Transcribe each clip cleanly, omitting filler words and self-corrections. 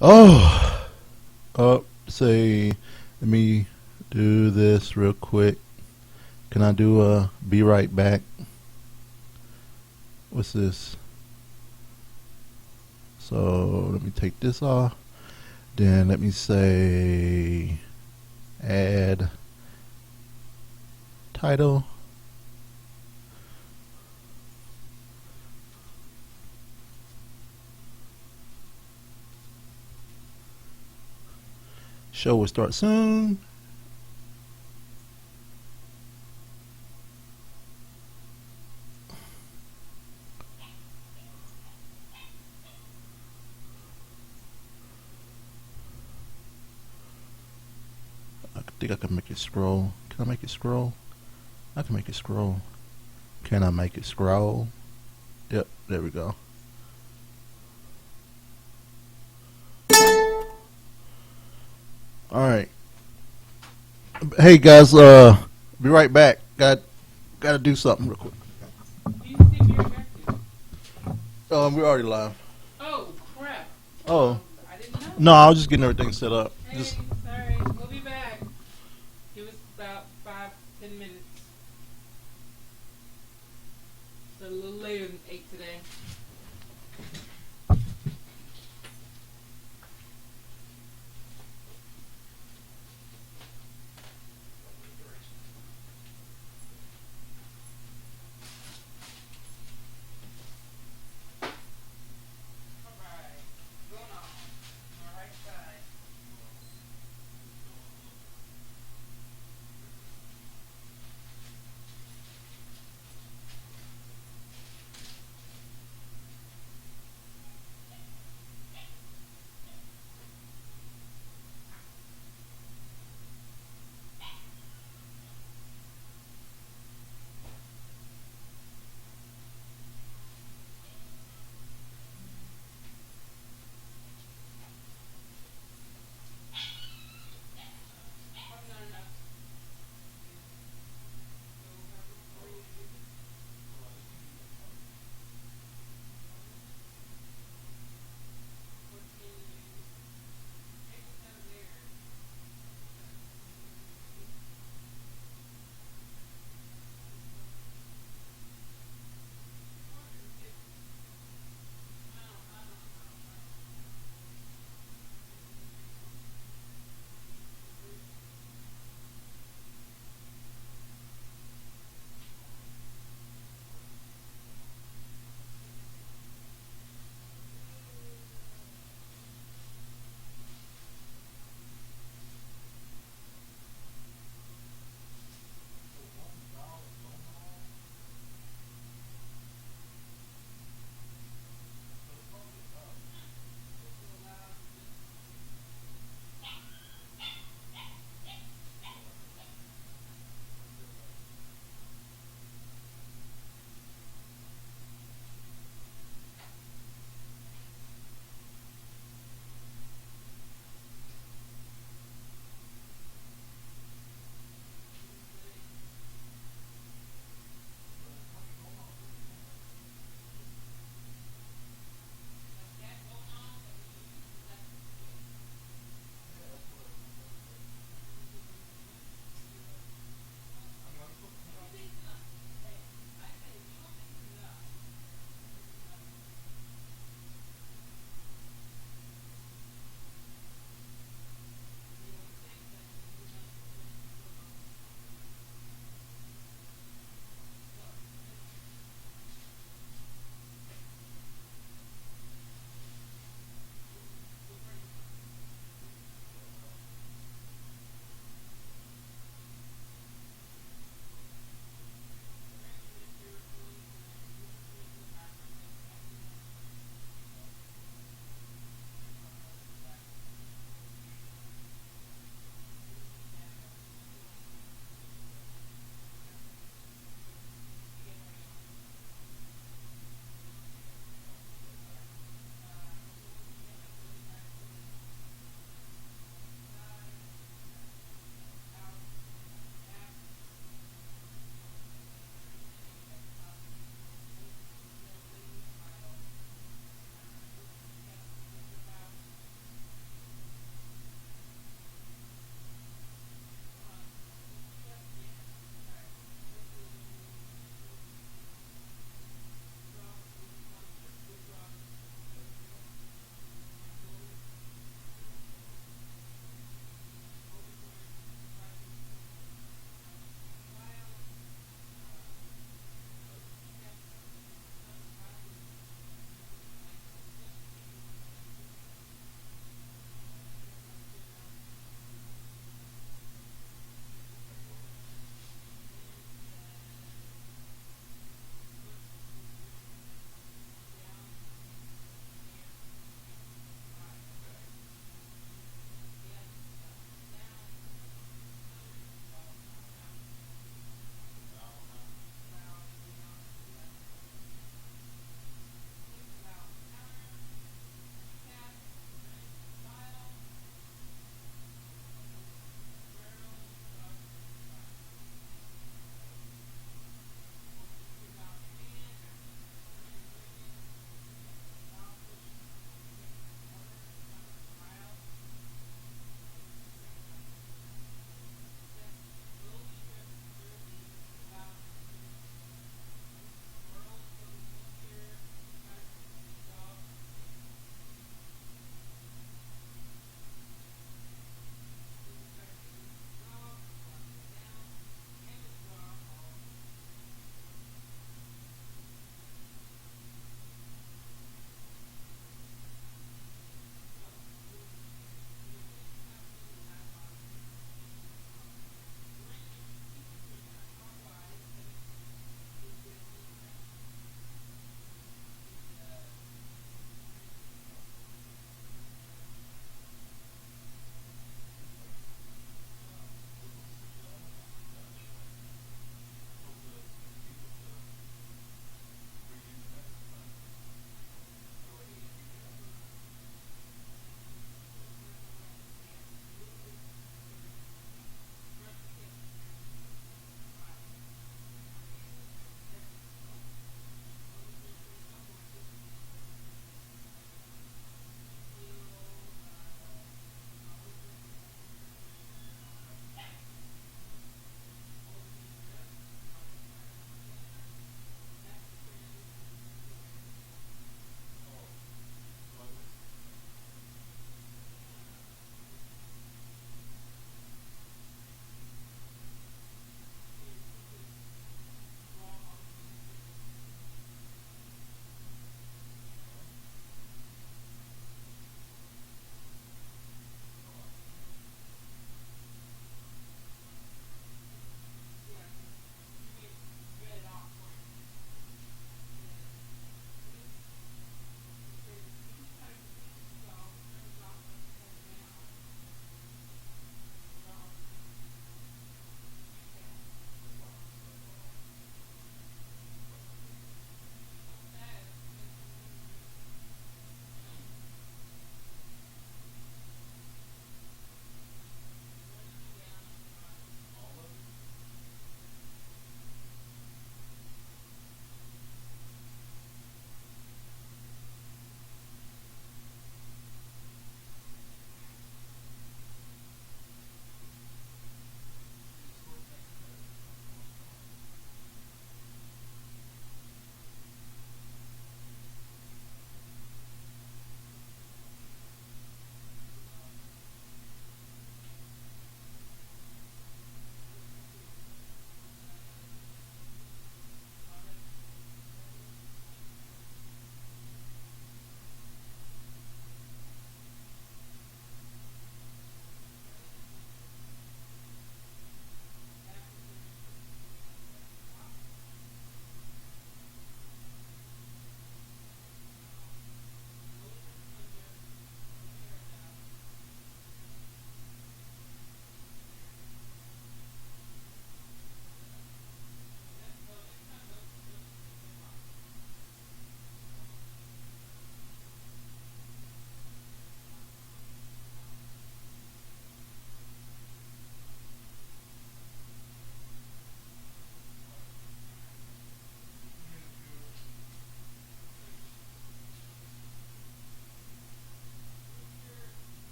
Oh, say, let me do this real quick. Can I do a be right back? What's this? So let me take this off. Then let me say add title. Show will start soon. I think I can make it scroll. Can I make it scroll? I can make it scroll. Can I make it scroll? Yep, there we go. All right. Hey guys, be right back. Gotta do something real quick. You see me right back to? We're already live. Oh, crap. Oh. I didn't know. No, I was just getting everything set up. Hey, Just sorry. We'll be back. Give us about 5-10 minutes. It's a little later than 8 today.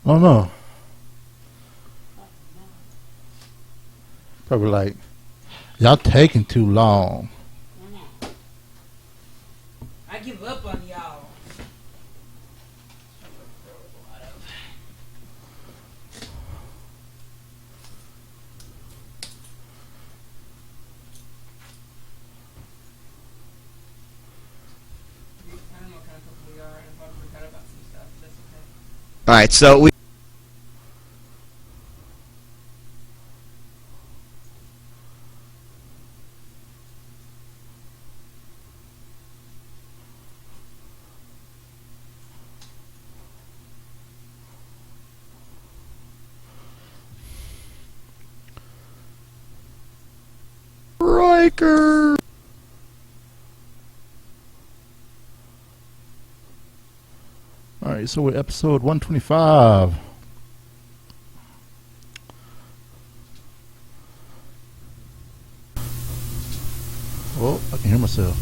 don't know. Probably like, y'all taking too long. I give up on y'all. All right, so we. Riker. All right, so we're episode 125. Oh, I can hear myself.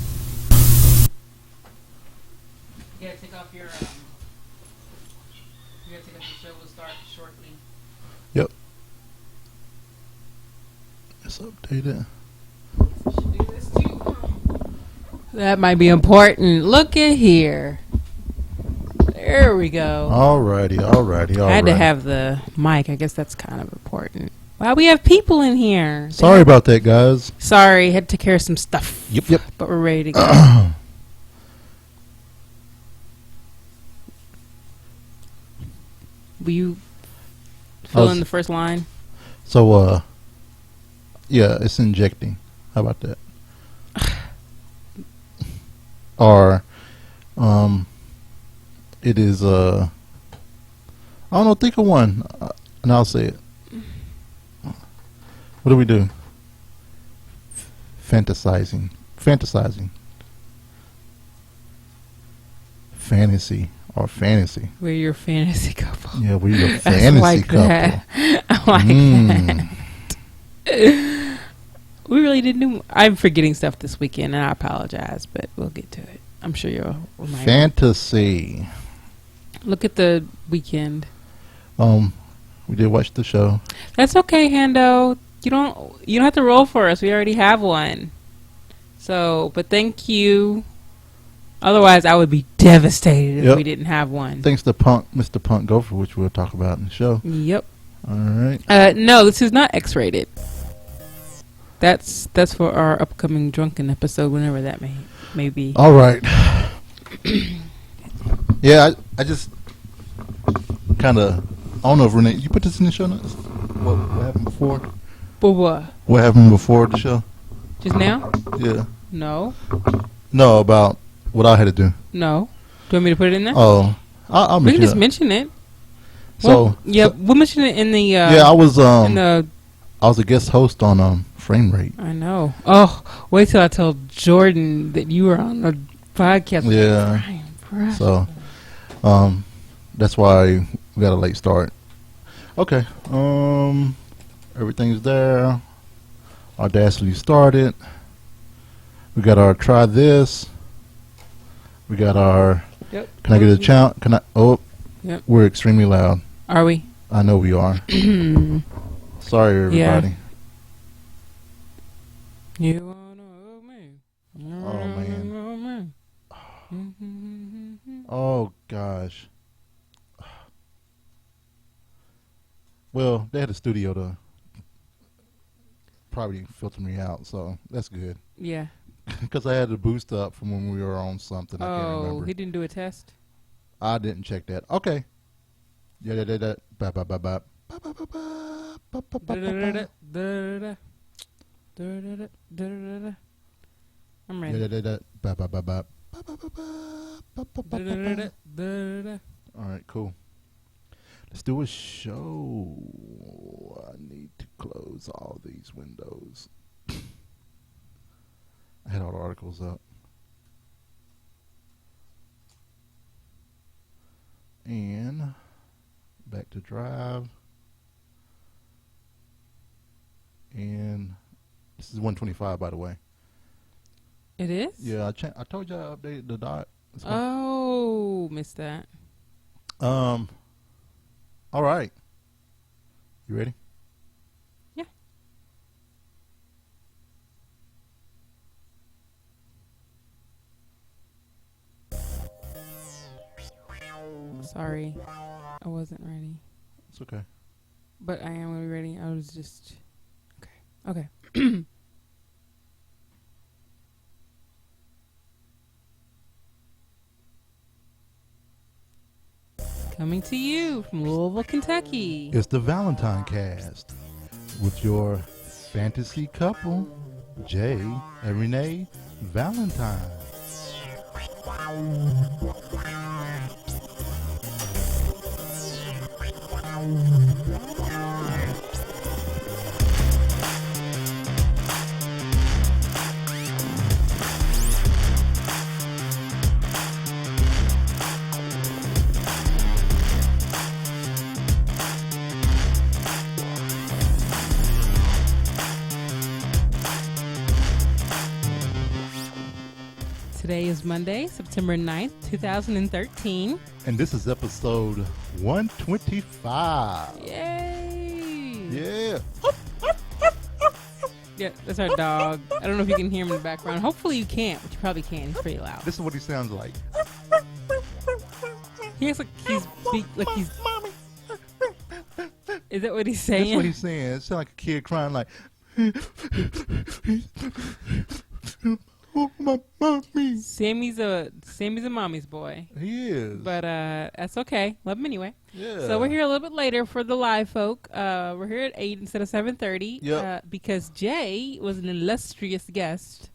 You gotta take off your. You gotta take off your show. Will start shortly. Yep. Let's update it. Should do this too. That might be important. Look at here. There we go. Alrighty. I had to have the mic. I guess that's kind of important. Wow, we have people in here. Sorry about that, guys. Sorry, had to take care of some stuff. Yep. But we're ready to go. Will you fill in the first line? So, yeah, it's injecting. How about that? Or, it is, I don't know, think of one, and I'll say it. What do we do? Fantasizing. Fantasy or fantasy. We're your fantasy couple. Yeah, we're your fantasy like couple. That. I like that. We really didn't do. I'm forgetting stuff this weekend, and I apologize, but we'll get to it. I'm sure you'll remind me. Fantasy. Look at the weekend. We did watch the show. That's okay, Hando. You don't have to roll for us. We already have one. So, but thank you. Otherwise, I would be devastated if we didn't have one. Thanks to Mr. Punk Gopher, which we'll talk about in the show. Yep. All right. No, this is not X-rated. That's for our upcoming drunken episode, whenever that may be. All right. Yeah, I just kind of, I don't know if Renee, you put this in the show notes? What happened before? But what? What happened before the show? Just now? Yeah. No. No, about what I had to do. No. Do you want me to put it in there? Oh, I'll we can just mention it. So we'll mention it in the. Yeah, I was a guest host on Frame Rate. I know. Oh, wait till I tell Jordan that you were on the podcast. Yeah. So, that's why we got a late start. Okay. Everything's there. Audacity started. We got our try this. We got our. Yep. Can I get a chant? Can I? Oh. Yep. We're extremely loud. Are we? I know we are. Sorry, everybody. Yeah. You wanna love me? Oh man. Oh gosh. Well, they had a studio to probably filter me out, so that's good. Yeah. Because I had to boost up from when we were on something. I can't remember. Oh, he didn't do a test? I didn't check that. Okay. Yeah. I'm ready. All right, cool. Let's do a show. I need to close all these windows. I had all the articles up. And back to Drive. And this is 125, by the way. It is? Yeah, I told you I updated the dot. Missed that. Oh. Yeah, All right. You ready? Yeah. Sorry, I wasn't ready. It's okay. But I am really ready. I was just... Okay. Coming to you from Louisville, Kentucky. It's the ValentineCast with your fantasy couple, Jay and Renee Valentine. Today is Monday, September 9th, 2013. And this is episode 125. Yay! Yeah. Yeah, that's our dog. I don't know if you can hear him in the background. Hopefully you can't, but you probably can. He's pretty loud. This is what he sounds like. He acts like he's... Is that what he's saying? That's what he's saying. It sounds like a kid crying like... Oh, my mommy. Sammy's a mommy's boy. He is. But that's okay. Love him anyway. Yeah. So we're here a little bit later for the live folk. We're here at 8 instead of 7:30. Yep. Because Jay was an illustrious guest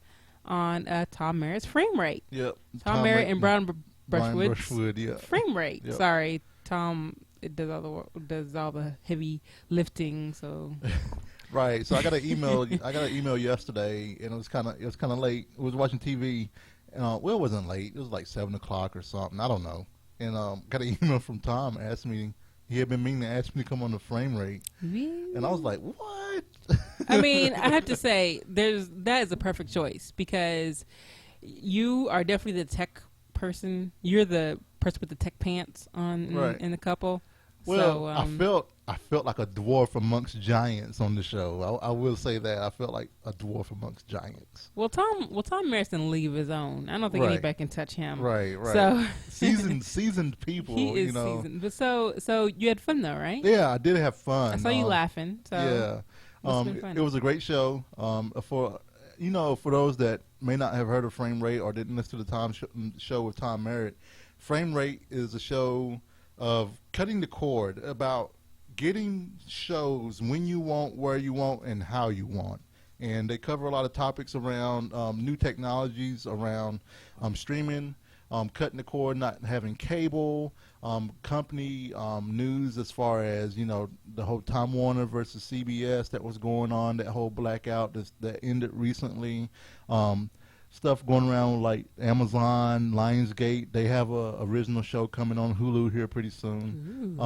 on Tom Merritt's Frame Rate. Yep. Tom Merritt and Brian Brushwood's Brushwood, yeah. Frame Rate. Yep. Sorry, Tom. It does all the heavy lifting. So. Right. So I got an email. Yesterday, and it was kind of late. I was watching TV. Well, it wasn't late. It was like 7:00 or something. I don't know. And got an email from Tom asking me. He had been meaning to ask me to come on the Frame Rate, and I was like, "What?" I mean, I have to say, that is a perfect choice because you are definitely the tech person. You're the person with the tech pants on in the couple. Well, so, I felt like a dwarf amongst giants on the show. I will say that I felt like a dwarf amongst giants. Well, Tom Merritt's in league of his own. I don't think anybody can touch him. Right. So seasoned people. He is seasoned. But so you had fun though, right? Yeah, I did have fun. I saw you laughing. So yeah, it was a great show. For those that may not have heard of Frame Rate or didn't listen to the show with Tom Merritt, Frame Rate is a show of cutting the cord about getting shows when you want, where you want, and how you want. And they cover a lot of topics around new technologies, around streaming, cutting the cord, not having cable, company news as far as, the whole Time Warner versus CBS that was going on, that whole blackout that ended recently. Stuff going around like Amazon, Lionsgate. They have a original show coming on Hulu here pretty soon.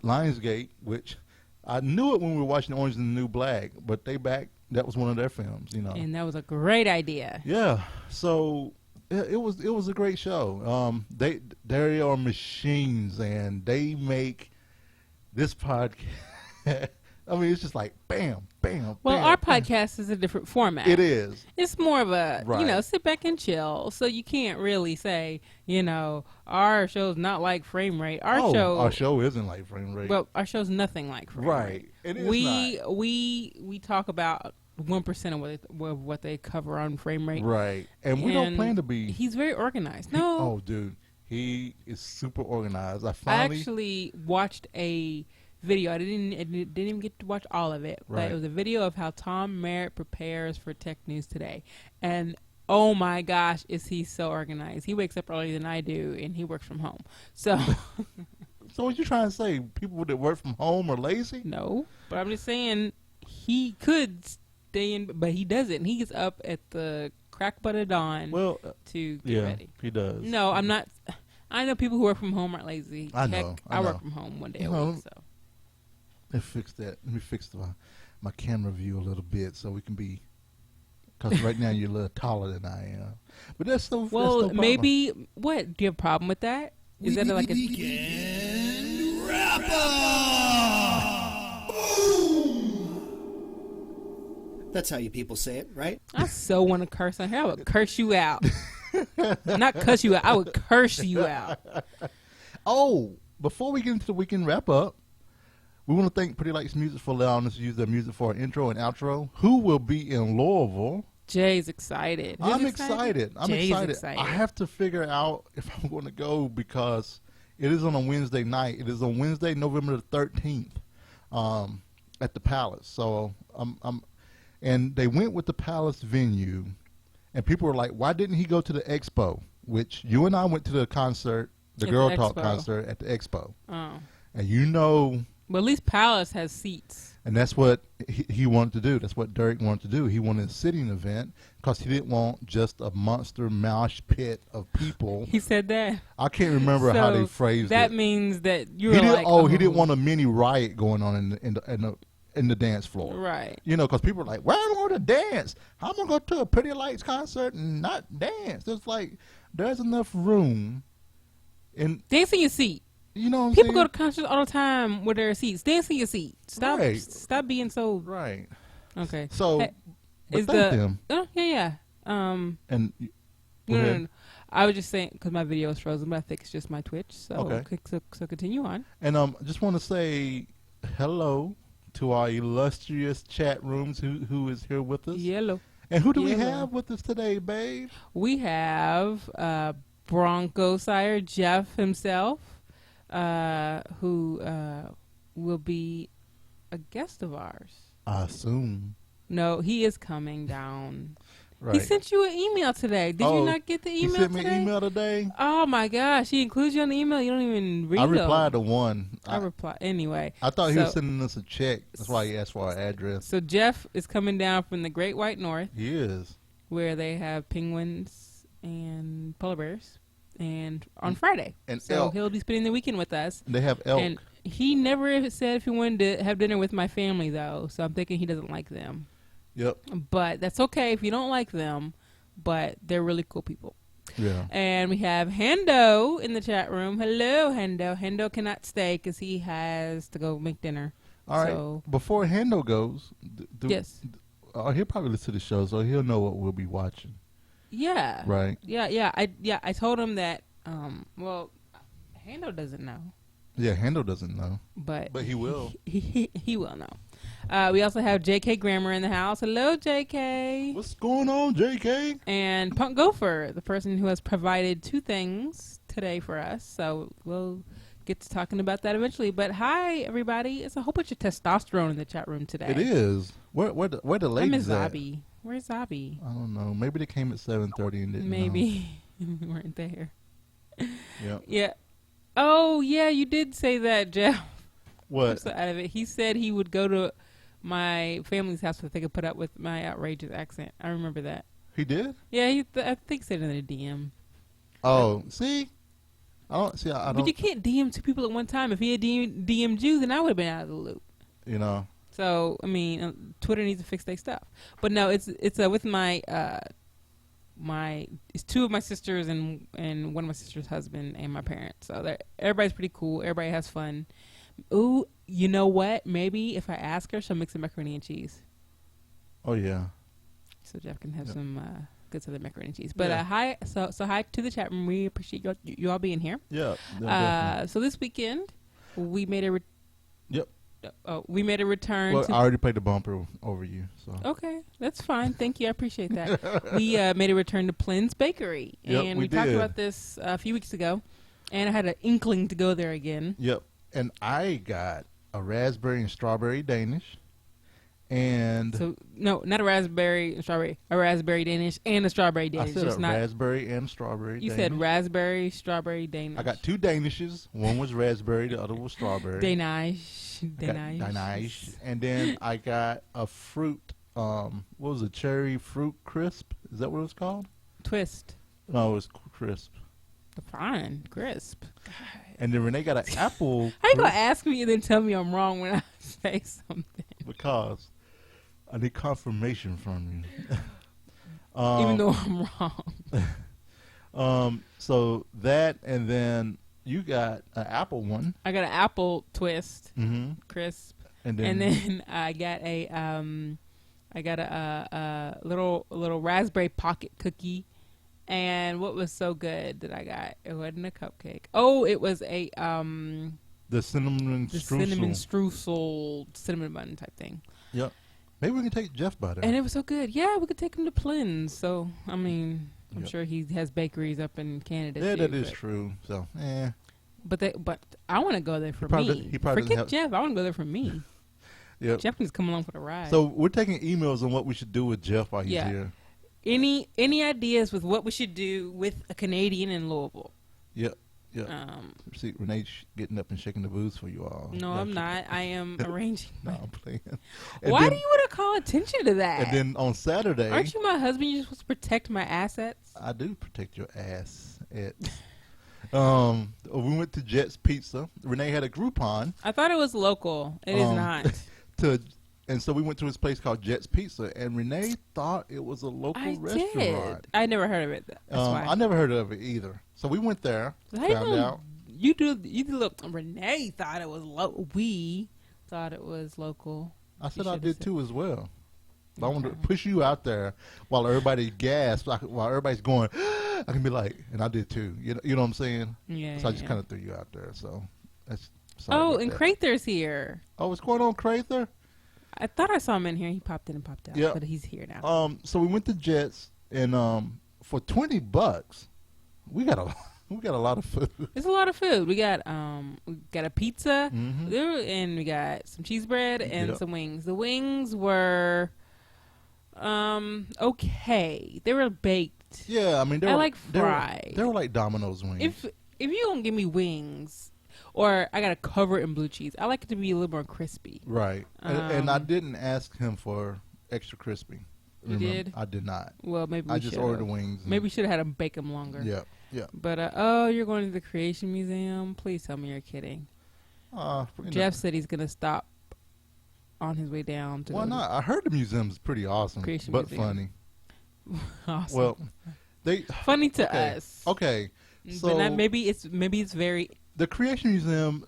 Lionsgate, which I knew it when we were watching Orange and the New Black, but that was one of their films, And that was a great idea. Yeah. So it was a great show. They are machines, and they make this podcast. I mean, it's just like bam, bam. Well, bam, our bam. podcast is a different format. It is. It's more of a, sit back and chill. So you can't really say, our show's not like Frame Rate. Our show isn't like Frame Rate. Well, our show's nothing like Frame Rate. Right. It is not. We talk about 1% of what they cover on Frame Rate. Right. And we don't plan to be. He's very organized. No. Oh, dude. He is super organized. I actually watched a video. I didn't even get to watch all of it, but it was a video of how Tom Merritt prepares for tech news today. And oh my gosh, is he so organized. He wakes up earlier than I do, and he works from home. So So what you trying to say? People that work from home are lazy? No, but I'm just saying he could stay in, but he doesn't. He gets up at the crack butt of dawn to get ready. He does. No, I'm not. I know people who work from home aren't lazy. I know. I work from home one day a week, so. Let's fix that. Let me fix my camera view a little bit so we can be, because right now you're a little taller than I am. But that's no. Well, that's no maybe. What? Do you have a problem with that? Is that like a? Weekend Wrap. That's how you people say it, right? I so want to curse on here. I would curse you out. Not cuss you out. I would curse you out. Oh, before we get into the weekend wrap up, we want to thank Pretty Lights Music for allowing us to use their music for our intro and outro. Who will be in Louisville? Jay's excited. I'm excited. Jay's excited. I have to figure out if I'm going to go because it is on a Wednesday night. It is on Wednesday, November the 13th, at the Palace. So and they went with the Palace venue, and people were like, "Why didn't he go to the Expo?" Which you and I went to the concert, the Girl Talk concert at the Expo. Oh, and you know. But at least Palace has seats. And that's what he wanted to do. That's what Derek wanted to do. He wanted a sitting event because he didn't want just a monster mosh pit of people. He said that. I can't remember how they phrased it. That means that you were like, he didn't want a mini riot going on in the dance floor. Right. You know, because people are like, well, I'm going to dance. I'm going to go to a Pretty Lights concert and not dance. It's like, there's enough room. Dance in your seat. You know what I'm People saying? go to concerts all the time with their seats. Dance in your seat. Stop being so... Right. Okay. So, hey, but thank them. Oh, yeah. And no. I was just saying, because my video is frozen, but I think it's just my Twitch. So, okay. So continue on. And just want to say hello to our illustrious chat rooms who is here with us. Yellow. And who do we have with us today, babe? We have Bronco Sire Jeff himself, who will be a guest of ours. I assume. No, he is coming down. Right. He sent you an email today. Did you not get the email today? He sent me an email today? Oh, my gosh. He includes you on the email. You don't even read it. I replied to one. I replied. Anyway. I thought he was sending us a check. That's why he asked for our address. So Jeff is coming down from the Great White North. He is. Where they have penguins and polar bears. And on Friday. And so elk. He'll be spending the weekend with us. They have elk. And he never said if he wanted to have dinner with my family, though. So I'm thinking he doesn't like them. Yep. But that's okay if you don't like them. But they're really cool people. Yeah. And we have Hendo in the chat room. Hello, Hendo. Hendo cannot stay because he has to go make dinner. All right. Before Hendo goes, yes. He'll probably listen to the show, so he'll know what we'll be watching. Yeah. Right. Yeah. I told him that. Well, Hendo doesn't know. Yeah, Hendo doesn't know. But he will. He will know. We also have J.K. Grammar in the house. Hello, J.K. What's going on, J.K.? And Punk Gopher, the person who has provided two things today for us. So we'll get to talking about that eventually. But hi, everybody. It's a whole bunch of testosterone in the chat room today. It is. Where the ladies at? Zabi. Where's Zabi? I don't know. Maybe they came at 7:30 and didn't Maybe we weren't there. Yep. Yeah. Oh, yeah, you did say that, Jeff. What? I'm so out of it. He said he would go to my family's house if they could put up with my outrageous accent. I remember that. He did? Yeah, I think he said it in a DM. Oh, see? I don't. But you can't DM two people at one time. If he had DM'd you, then I would have been out of the loop. You know. So, I mean, Twitter needs to fix their stuff. But no, it's with my it's two of my sisters and one of my sister's husband and my parents. So everybody's pretty cool. Everybody has fun. Ooh, you know what? Maybe if I ask her, she'll make some macaroni and cheese. Oh yeah. So Jeff can have some good southern macaroni and cheese. But hi, so hi to the chat room. We appreciate you all being here. Yeah. So this weekend we made a we made a return. Well, I already played the bumper over you. So okay, that's fine. Thank you. I appreciate that. We made a return to Plehn's Bakery, and we talked about this a few weeks ago. And I had an inkling to go there again. Yep. And I got a raspberry and strawberry Danish. And so no, not a raspberry and strawberry. A raspberry Danish and a strawberry Danish. I said raspberry and strawberry Danish. You said raspberry, strawberry, Danish. I got two Danishes. One was raspberry, the other was strawberry. Danish. And then I got a fruit, what was it, cherry fruit crisp? Is that what it was called? Twist. No, it was crisp. Fine, crisp. God. And then Renee got an apple. How you gonna ask me and then tell me I'm wrong when I say something? Because I need confirmation from you. Even though I'm wrong. So that, and then You got an Apple one. I got an apple twist, crisp, and then I got a little raspberry pocket cookie. And what was so good that I got? It wasn't a cupcake. Oh, it was a the cinnamon streusel cinnamon bun type thing. Yep. Maybe we can take Jeff by there. And it was so good. Yeah, we could take him to Plehn. So I mean, I'm sure he has bakeries up in Canada. Yeah, too, that is true. So But I want to go there for me. Forget Jeff. I want to go there for me. Yep. Jeff needs to come along for the ride. So we're taking emails on what we should do with Jeff while he's here. Any ideas with what we should do with a Canadian in Louisville? Yep. See, Renee getting up and shaking the booze for you all. No, I'm not. I am arranging. No, I'm playing. Why do you want to call attention to that? And then on Saturday, aren't you my husband? You're supposed to protect my assets. I do protect your ass. We went to Jet's Pizza. Renee had a Groupon. I thought it was local. It is not. And so we went to his place called Jet's Pizza, and Renee thought it was a local restaurant. I never heard of it. That's why. I never heard of it either. So we went there. Found out. You look. Renee thought it was local. We thought it was local. I said I did too as well. I wanted to push you out there while everybody gasps, while everybody's going. I can be like, and I did too. You know what I'm saying? Yeah. So I just kind of threw you out there. So that's. And Crather's here. Oh, what's going on, Crather? I thought I saw him in here. He popped in and popped out. Yeah. But he's here now. So we went to Jets, and for $20, we got a lot of food. It's a lot of food. We got a pizza, and we got some cheese bread and some wings. The wings were okay. They were baked. Yeah, I mean, I like fried. They were like Domino's wings. If you don't give me wings. Or I got to cover it in blue cheese. I like it to be a little more crispy. Right. And I didn't ask him for extra crispy. You did? I did not. Well, maybe I just ordered the wings. Maybe we should have had him bake them longer. Yeah. But, you're going to the Creation Museum? Please tell me you're kidding. Jeff said he's going to stop on his way down. Why not? I heard the museum's pretty awesome. Creation but Museum. Funny. Awesome. Well, funny to us. Okay. So but maybe it's very... The Creation Museum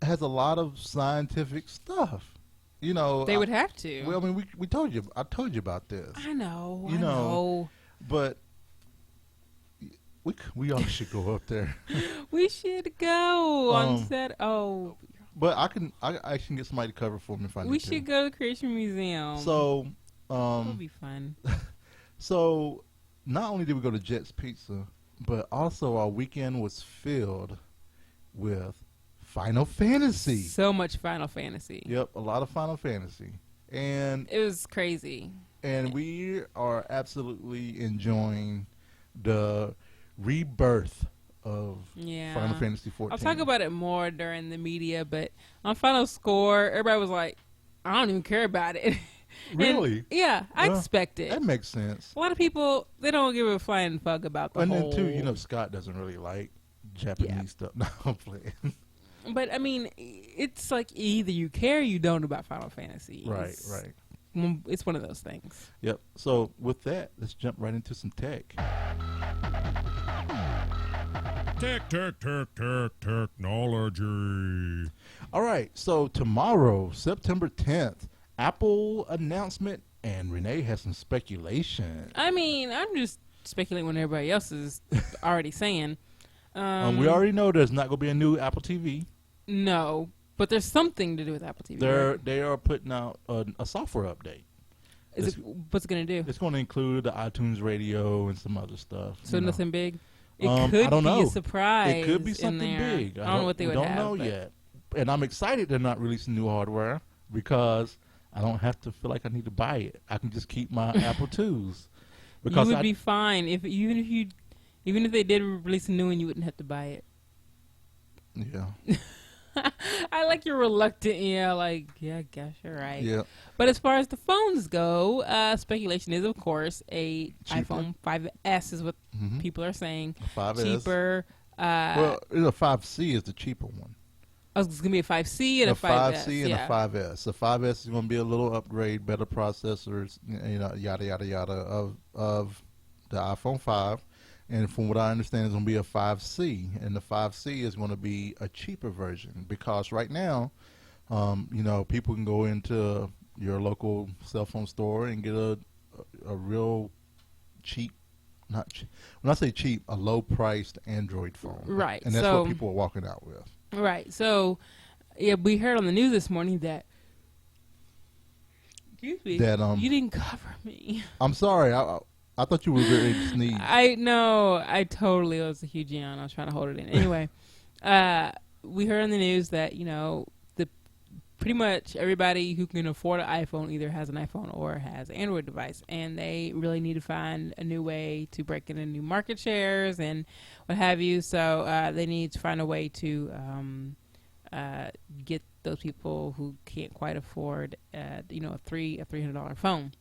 has a lot of scientific stuff. You know, they would have to. Well, I mean, we told you. I told you about this. I know. I know. But we all should go up there. We should go on set. Oh, but I can get somebody to cover for me if I need to. We should go to the Creation Museum. So it'll be fun. So not only did we go to Jet's Pizza, but also our weekend was filled with Final Fantasy. So much Final Fantasy. Yep, a lot of Final Fantasy. And it was crazy. And we are absolutely enjoying the rebirth of Final Fantasy XIV. I'll talk about it more during the media, but on Final Score, everybody was like, I don't even care about it. Really? I expect it. That makes sense. A lot of people, they don't give a flying fuck about the whole... And then, too, Scott doesn't really like Japanese stuff. No, I'm playing. But, I mean, it's like either you care or you don't about Final Fantasy. Right. It's one of those things. Yep. So, with that, let's jump right into some tech. Technology. All right. So, tomorrow, September 10th, Apple announcement, and Renee has some speculation. I mean, I'm just speculating what everybody else is already saying. We already know there's not going to be a new Apple TV. No, but there's something to do with Apple TV. They are putting out a software update. What's it going to do? It's going to include the iTunes Radio and some other stuff. So nothing big? It I don't know. A surprise. It could be something big. I don't know what they would have. I don't know yet. And I'm excited they're not releasing new hardware because I don't have to feel like I need to buy it. I can just keep my Apple IIs. Because you would be fine even if they did release a new one, you wouldn't have to buy it. Yeah. I like your reluctant, I guess you're right. Yeah. But as far as the phones go, speculation is, of course, a cheaper. iPhone 5S is what people are saying. A 5S. Cheaper. Well, a 5C is the cheaper one. Oh, it's going to be a 5C and a 5S. 5C and a 5S. The 5S is going to be a little upgrade, better processors, yada, yada, yada, of the iPhone 5. And from what I understand, it's going to be a 5C, and the 5C is going to be a cheaper version because right now, people can go into your local cell phone store and get a real cheap, when I say cheap, a low-priced Android phone. Right. And that's what people are walking out with. Right. So, yeah, we heard on the news this morning that, excuse me, that you didn't cover me. I'm sorry. I thought you were ready to sneeze. I know. I totally was a huge yawn. I was trying to hold it in. Anyway, we heard on the news that, pretty much everybody who can afford an iPhone either has an iPhone or has an Android device, and they really need to find a new way to break into new market shares and what have you. So they need to find a way to get those people who can't quite afford, a $300 phone.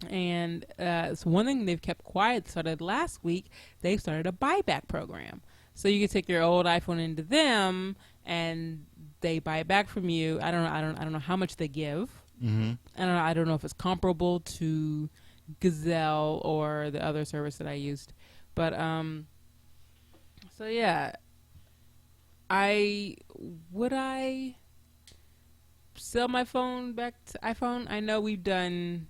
And so one thing they've kept quiet started last week. They started a buyback program, so you can take your old iPhone into them and they buy it back from you. I don't know how much they give. Mm-hmm. I don't know if it's comparable to Gazelle or the other service that I used, but so yeah. Would I sell my phone back to iPhone? I know we've done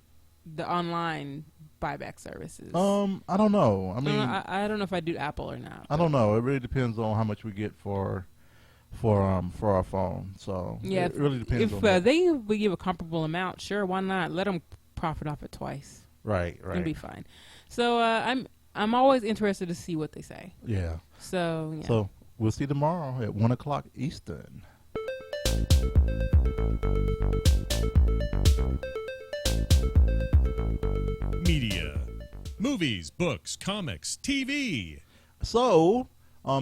the online buyback services. I don't know. I mean, I don't know if I do Apple or not. I don't know. It really depends on how much we get for our phone. So yeah, it really depends. If they would give a comparable amount, sure, why not? Let them profit off it twice. Right. It'll be fine. So I'm always interested to see what they say. Yeah. So yeah. So we'll see tomorrow at 1:00 Eastern. Media, movies, books, comics, TV. So,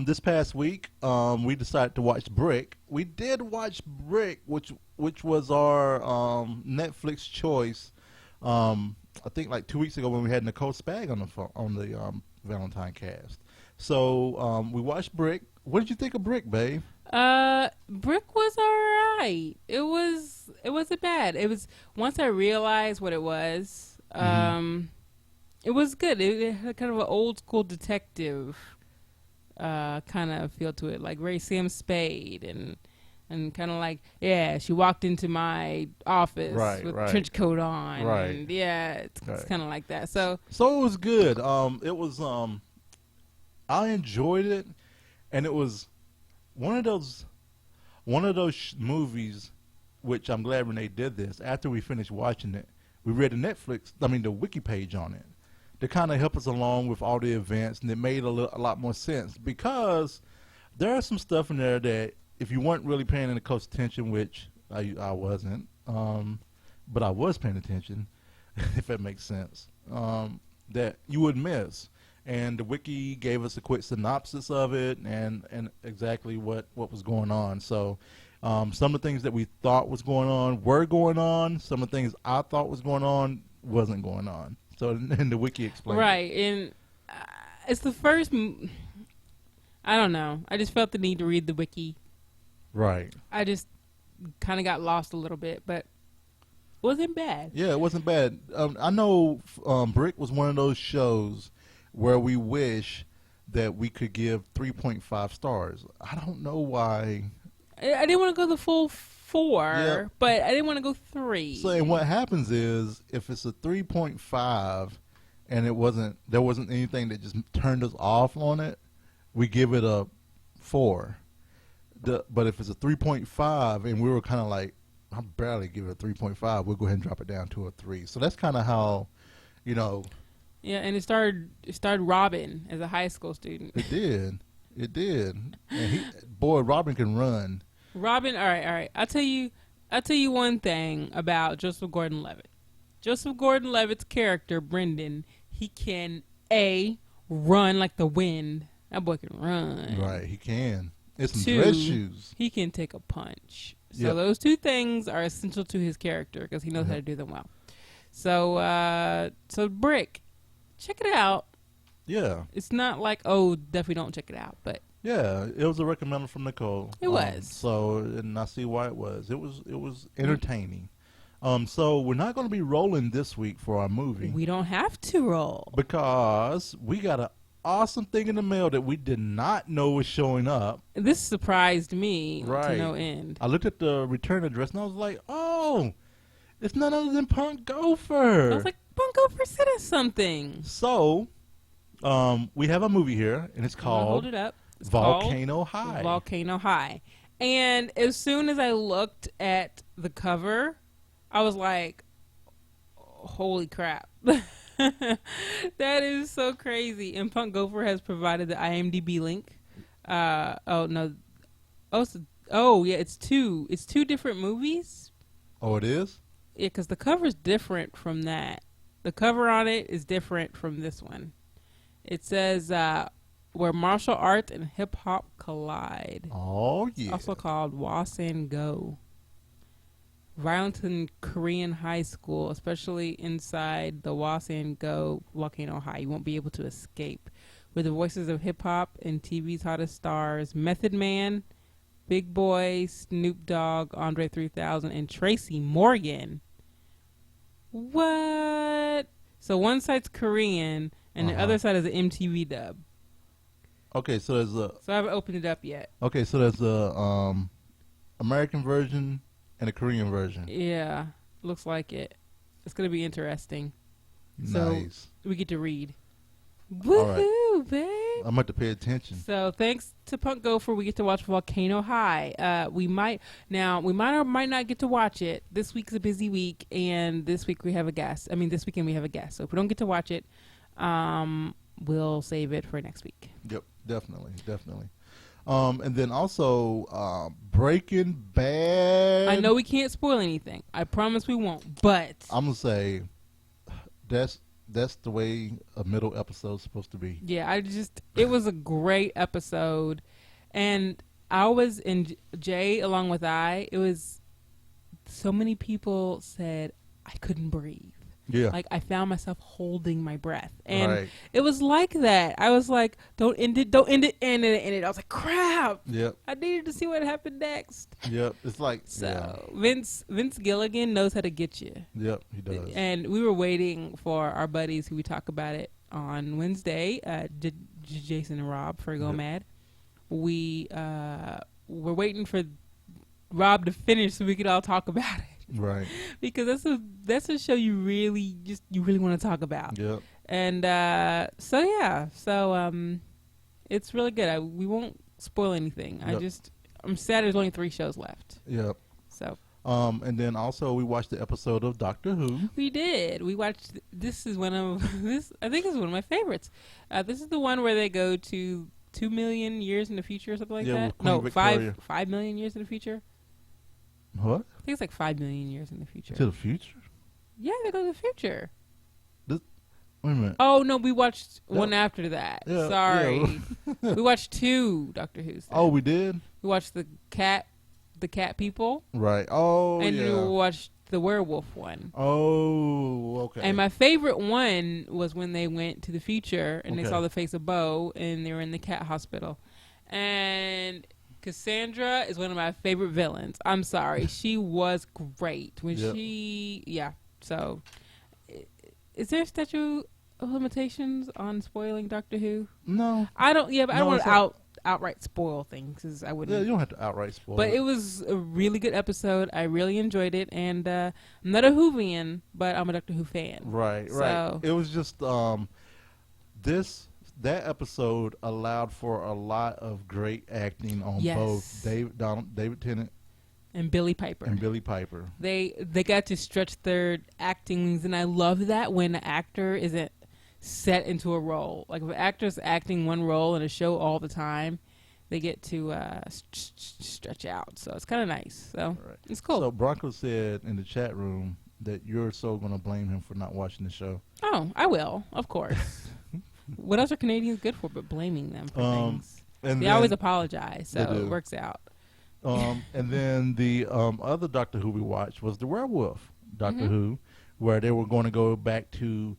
this past week, we decided to watch Brick. We did watch Brick, which was our Netflix choice. I think like 2 weeks ago when we had Nicole Spag on the ValentineCast. So we watched Brick. What did you think of Brick, babe? Brick was alright. It wasn't bad. It was, once I realized what it was, it was good. It had kind of an old school detective kind of feel to it, like Ray Sam Spade, and kind of like, yeah, she walked into my office with a trench coat on, and it's kind of like that. So it was good. It was I enjoyed it, and it was one of those movies, which I'm glad Renee did this. After we finished watching it, we read the wiki page on it to kind of help us along with all the events, and it made a lot more sense because there are some stuff in there that if you weren't really paying any close attention, which I wasn't, but I was paying attention, if that makes sense, that you would miss. And the wiki gave us a quick synopsis of it and exactly what was going on. So some of the things that we thought was going on were going on. Some of the things I thought was going on wasn't going on. So and the wiki explained right. And it's the first I don't know. I just felt the need to read the wiki. Right. I just kind of got lost a little bit, but it wasn't bad. Yeah, it wasn't bad. I know Brick was one of those shows where we wish that we could give 3.5 stars. I don't know why. I didn't want to go the full 4, but I didn't want to go 3. So, and what happens is, if it's a 3.5 and there wasn't anything that just turned us off on it, we give it a 4. But if it's a 3.5 and we were kind of like, I barely give it a 3.5, we'll go ahead and drop it down to a 3. So that's kind of how, Yeah, and it started Robin as a high school student. It did. And Robin can run. Robin, all right. I'll tell you one thing about Joseph Gordon-Levitt. Joseph Gordon-Levitt's character, Brendan, he can run like the wind. That boy can run. Right, he can. It's some dress shoes. He can take a punch. So those two things are essential to his character because he knows how to do them well. So Brick, check it out. Yeah. It's not like, definitely don't check it out, but yeah, it was a recommendation from Nicole. It was. And I see why it was. It was entertaining. So we're not going to be rolling this week for our movie. We don't have to roll because we got awesome thing in the mail that we did not know was showing up. This surprised me Right. to no end. I looked at the return address and I was like, oh, it's none other than Punk Gopher. I was like, Punk Gopher sent us something. So, we have a movie here, and it's called Hold it up. It's Volcano called High. Volcano High. And as soon as I looked at the cover, I was like, holy crap. That is so crazy. And Punk Gopher has provided the IMDb link. It's two different movies. Oh, it is? Yeah, because the cover's different from that. The cover on it is different from this one. It says where martial arts and hip hop collide. Oh, yeah. Also called Wasan Go. Violence in Korean high school, especially inside the Wasan Go Volcano High. You won't be able to escape. With the voices of hip hop and TV's hottest stars, Method Man, Big Boy, Snoop Dogg, Andre 3000, and Tracy Morgan. What? So one side's Korean, and the other side is an MTV dub. Okay, so there's a... So I haven't opened it up yet. Okay, so there's a American version and a Korean version. Yeah, looks like it. It's going to be interesting. Nice. So we get to read. Woohoo, babe. I'm about to pay attention. So thanks to Punk Gopher, we get to watch Volcano High. We might or might not get to watch it. This week's a busy week, and this weekend we have a guest. So if we don't get to watch it, we'll save it for next week. Yep, definitely. And then also Breaking Bad. I know we can't spoil anything. I promise we won't. But I'm gonna say that's the way a middle episode's supposed to be. yeah, it was a great episode, and I was in Jay along with it was so many people said I couldn't breathe. Yeah. Like I found myself holding my breath, and Right. it was like that. I was like, "Don't end it, don't end it, end it." I was like, "Crap!" Yep. I needed to see what happened next. Yep. It's like So Vince Gilligan knows how to get you. Yep, he does. And we were waiting for our buddies who we talk about it on Wednesday, Jason and Rob for Go Yep. Mad. We were waiting for Rob to finish so we could all talk about it. Right. Because that's a show you really want to talk about. Yep. And it's really good. We won't spoil anything. Yep. I'm sad there's only 3 shows left. Yep. So And then also we watched the episode of Doctor Who. we did. We watched. This is one of this. I think it's one of my favorites. This is the one where they go to 2 million years in the future or something like Yeah, that. with Queen No, Victoria. 5 million years in the future. What? I think it's like 5 million years in the future. To the future? Yeah, they go to the future. Wait a minute. Oh no, we watched one Yeah. after that. Yeah, Sorry, we watched 2 Doctor Who's. Oh, we did? We watched the cat people, Right. Oh, and yeah. we watched the werewolf one. Oh, okay. And my favorite one was when they went to the future and they Okay. saw the face of Bo, and they were in the cat hospital. And Cassandra is one of my favorite villains. I'm sorry, she was great when Yep. So, is there a statute of limitations on spoiling Doctor Who? No. I don't. Yeah, but I No, don't want it's to not. outright spoil things because I wouldn't. Yeah, you don't have to outright spoil But it was a really good episode. I really enjoyed it, and I'm not a Whovian, but I'm a Doctor Who fan. Right, So- right. It was just that episode allowed for a lot of great acting on Yes. both David Tennant And Billy Piper. and Billy Piper. They got to stretch their acting wings, and I love that when an actor isn't set into a role. Like if an actor's acting one role in a show all the time, they get to stretch out. So it's kind of nice. So Right. it's cool. So Bronco said in the chat room that you're so going to blame him for not watching the show. Oh, I will, of course. What else are Canadians good for but blaming them for things? And They then, always apologize, so They do. it works out. and then the other Doctor Who we watched was the werewolf Doctor Mhm. Who, where they were going to go back to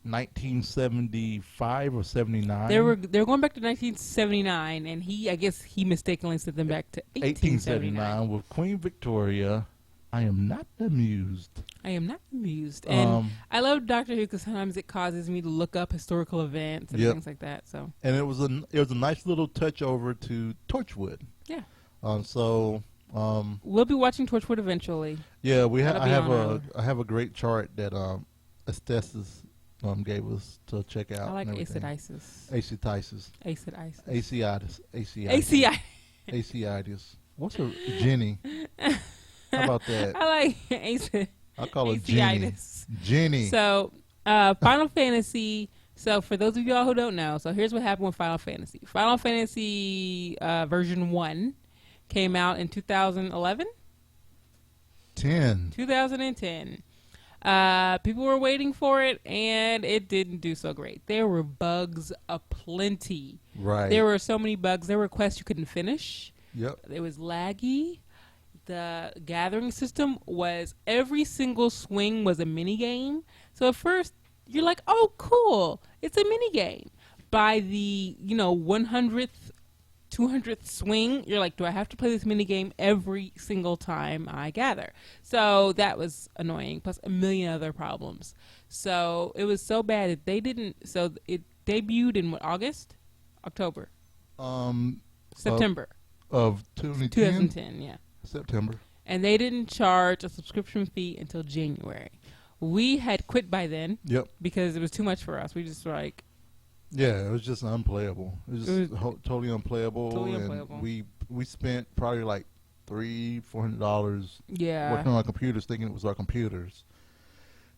1975 or 79. They were going back to 1979, and I guess he mistakenly sent them back to 1879. 1879 with Queen Victoria I am not amused. I am not amused. And I love Doctor Who because sometimes it causes me to look up historical events and things like that. So. And it was a nice little touch over to Torchwood. Yeah. We'll be watching Torchwood eventually. Yeah, I have a great chart that Estes gave us to check out. I like Aciditis. Aciditis. What's a Jenny? How about that? I like Acid. I call it Jenny. So, Final Fantasy. So, for those of y'all who don't know, so here's what happened with Final Fantasy. Final Fantasy version 1 came out in 2011? 2010. People were waiting for it, and it didn't do so great. There were bugs aplenty. Right. There were so many bugs. There were quests you couldn't finish. Yep. It was laggy. The gathering system was every single swing was a mini game. So at first you're like, "Oh, cool! It's a mini game." By the 100th, 200th swing, you're like, "Do I have to play this mini game every single time I gather?" So that was annoying. Plus a million other problems. So it was so bad that they didn't. So it debuted in October, September of 2010. Yeah. September. And they didn't charge a subscription fee until January. We had quit by then. Yep. Because it was too much for us. We just were like... Yeah, it was just unplayable. It was totally unplayable. Totally unplayable. We spent probably like $300-$400 working on our computers thinking it was our computers.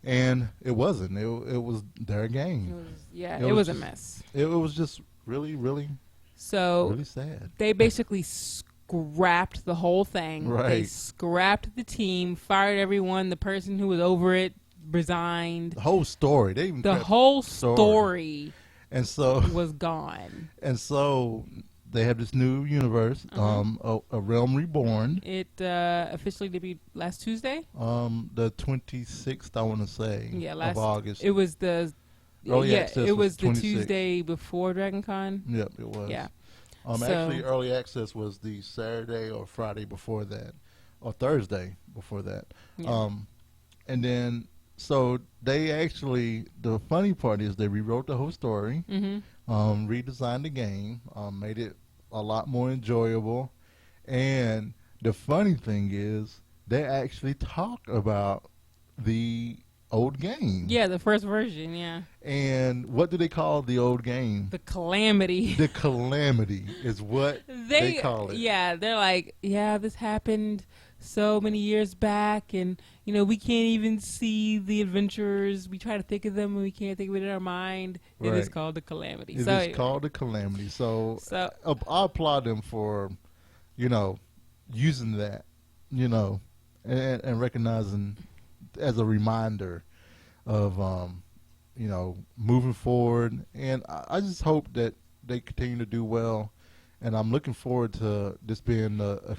And it wasn't. It was their game. It was a mess. It was just really, really, really sad. They basically scrapped the whole thing. Right. They scrapped the team, fired everyone. The person who was over it resigned. The whole story. The whole story and so was gone. And so they have this new universe, a Realm Reborn. It officially debuted last Tuesday. The 26th, I want to say. Yeah, of August. It was the access. It was the 26th. Tuesday before DragonCon. Yep, it was. Yeah. Actually, early access was the Saturday or Friday before that, or Thursday before that. Yeah. And then, so they actually, the funny part is they rewrote the whole story, redesigned the game, made it a lot more enjoyable. And the funny thing is, they actually talk about the old game. Yeah, the first version, yeah. And what do they call the old game? The Calamity. The Calamity is what they call it. Yeah, they're like, yeah, this happened so many years back, and, we can't even see the adventurers. We try to think of them, and we can't think of it in our mind. Right. It is called the Calamity. It is called the Calamity. So I applaud them for, using that, and recognizing as a reminder of moving forward, and I just hope that they continue to do well, and I'm looking forward to this being a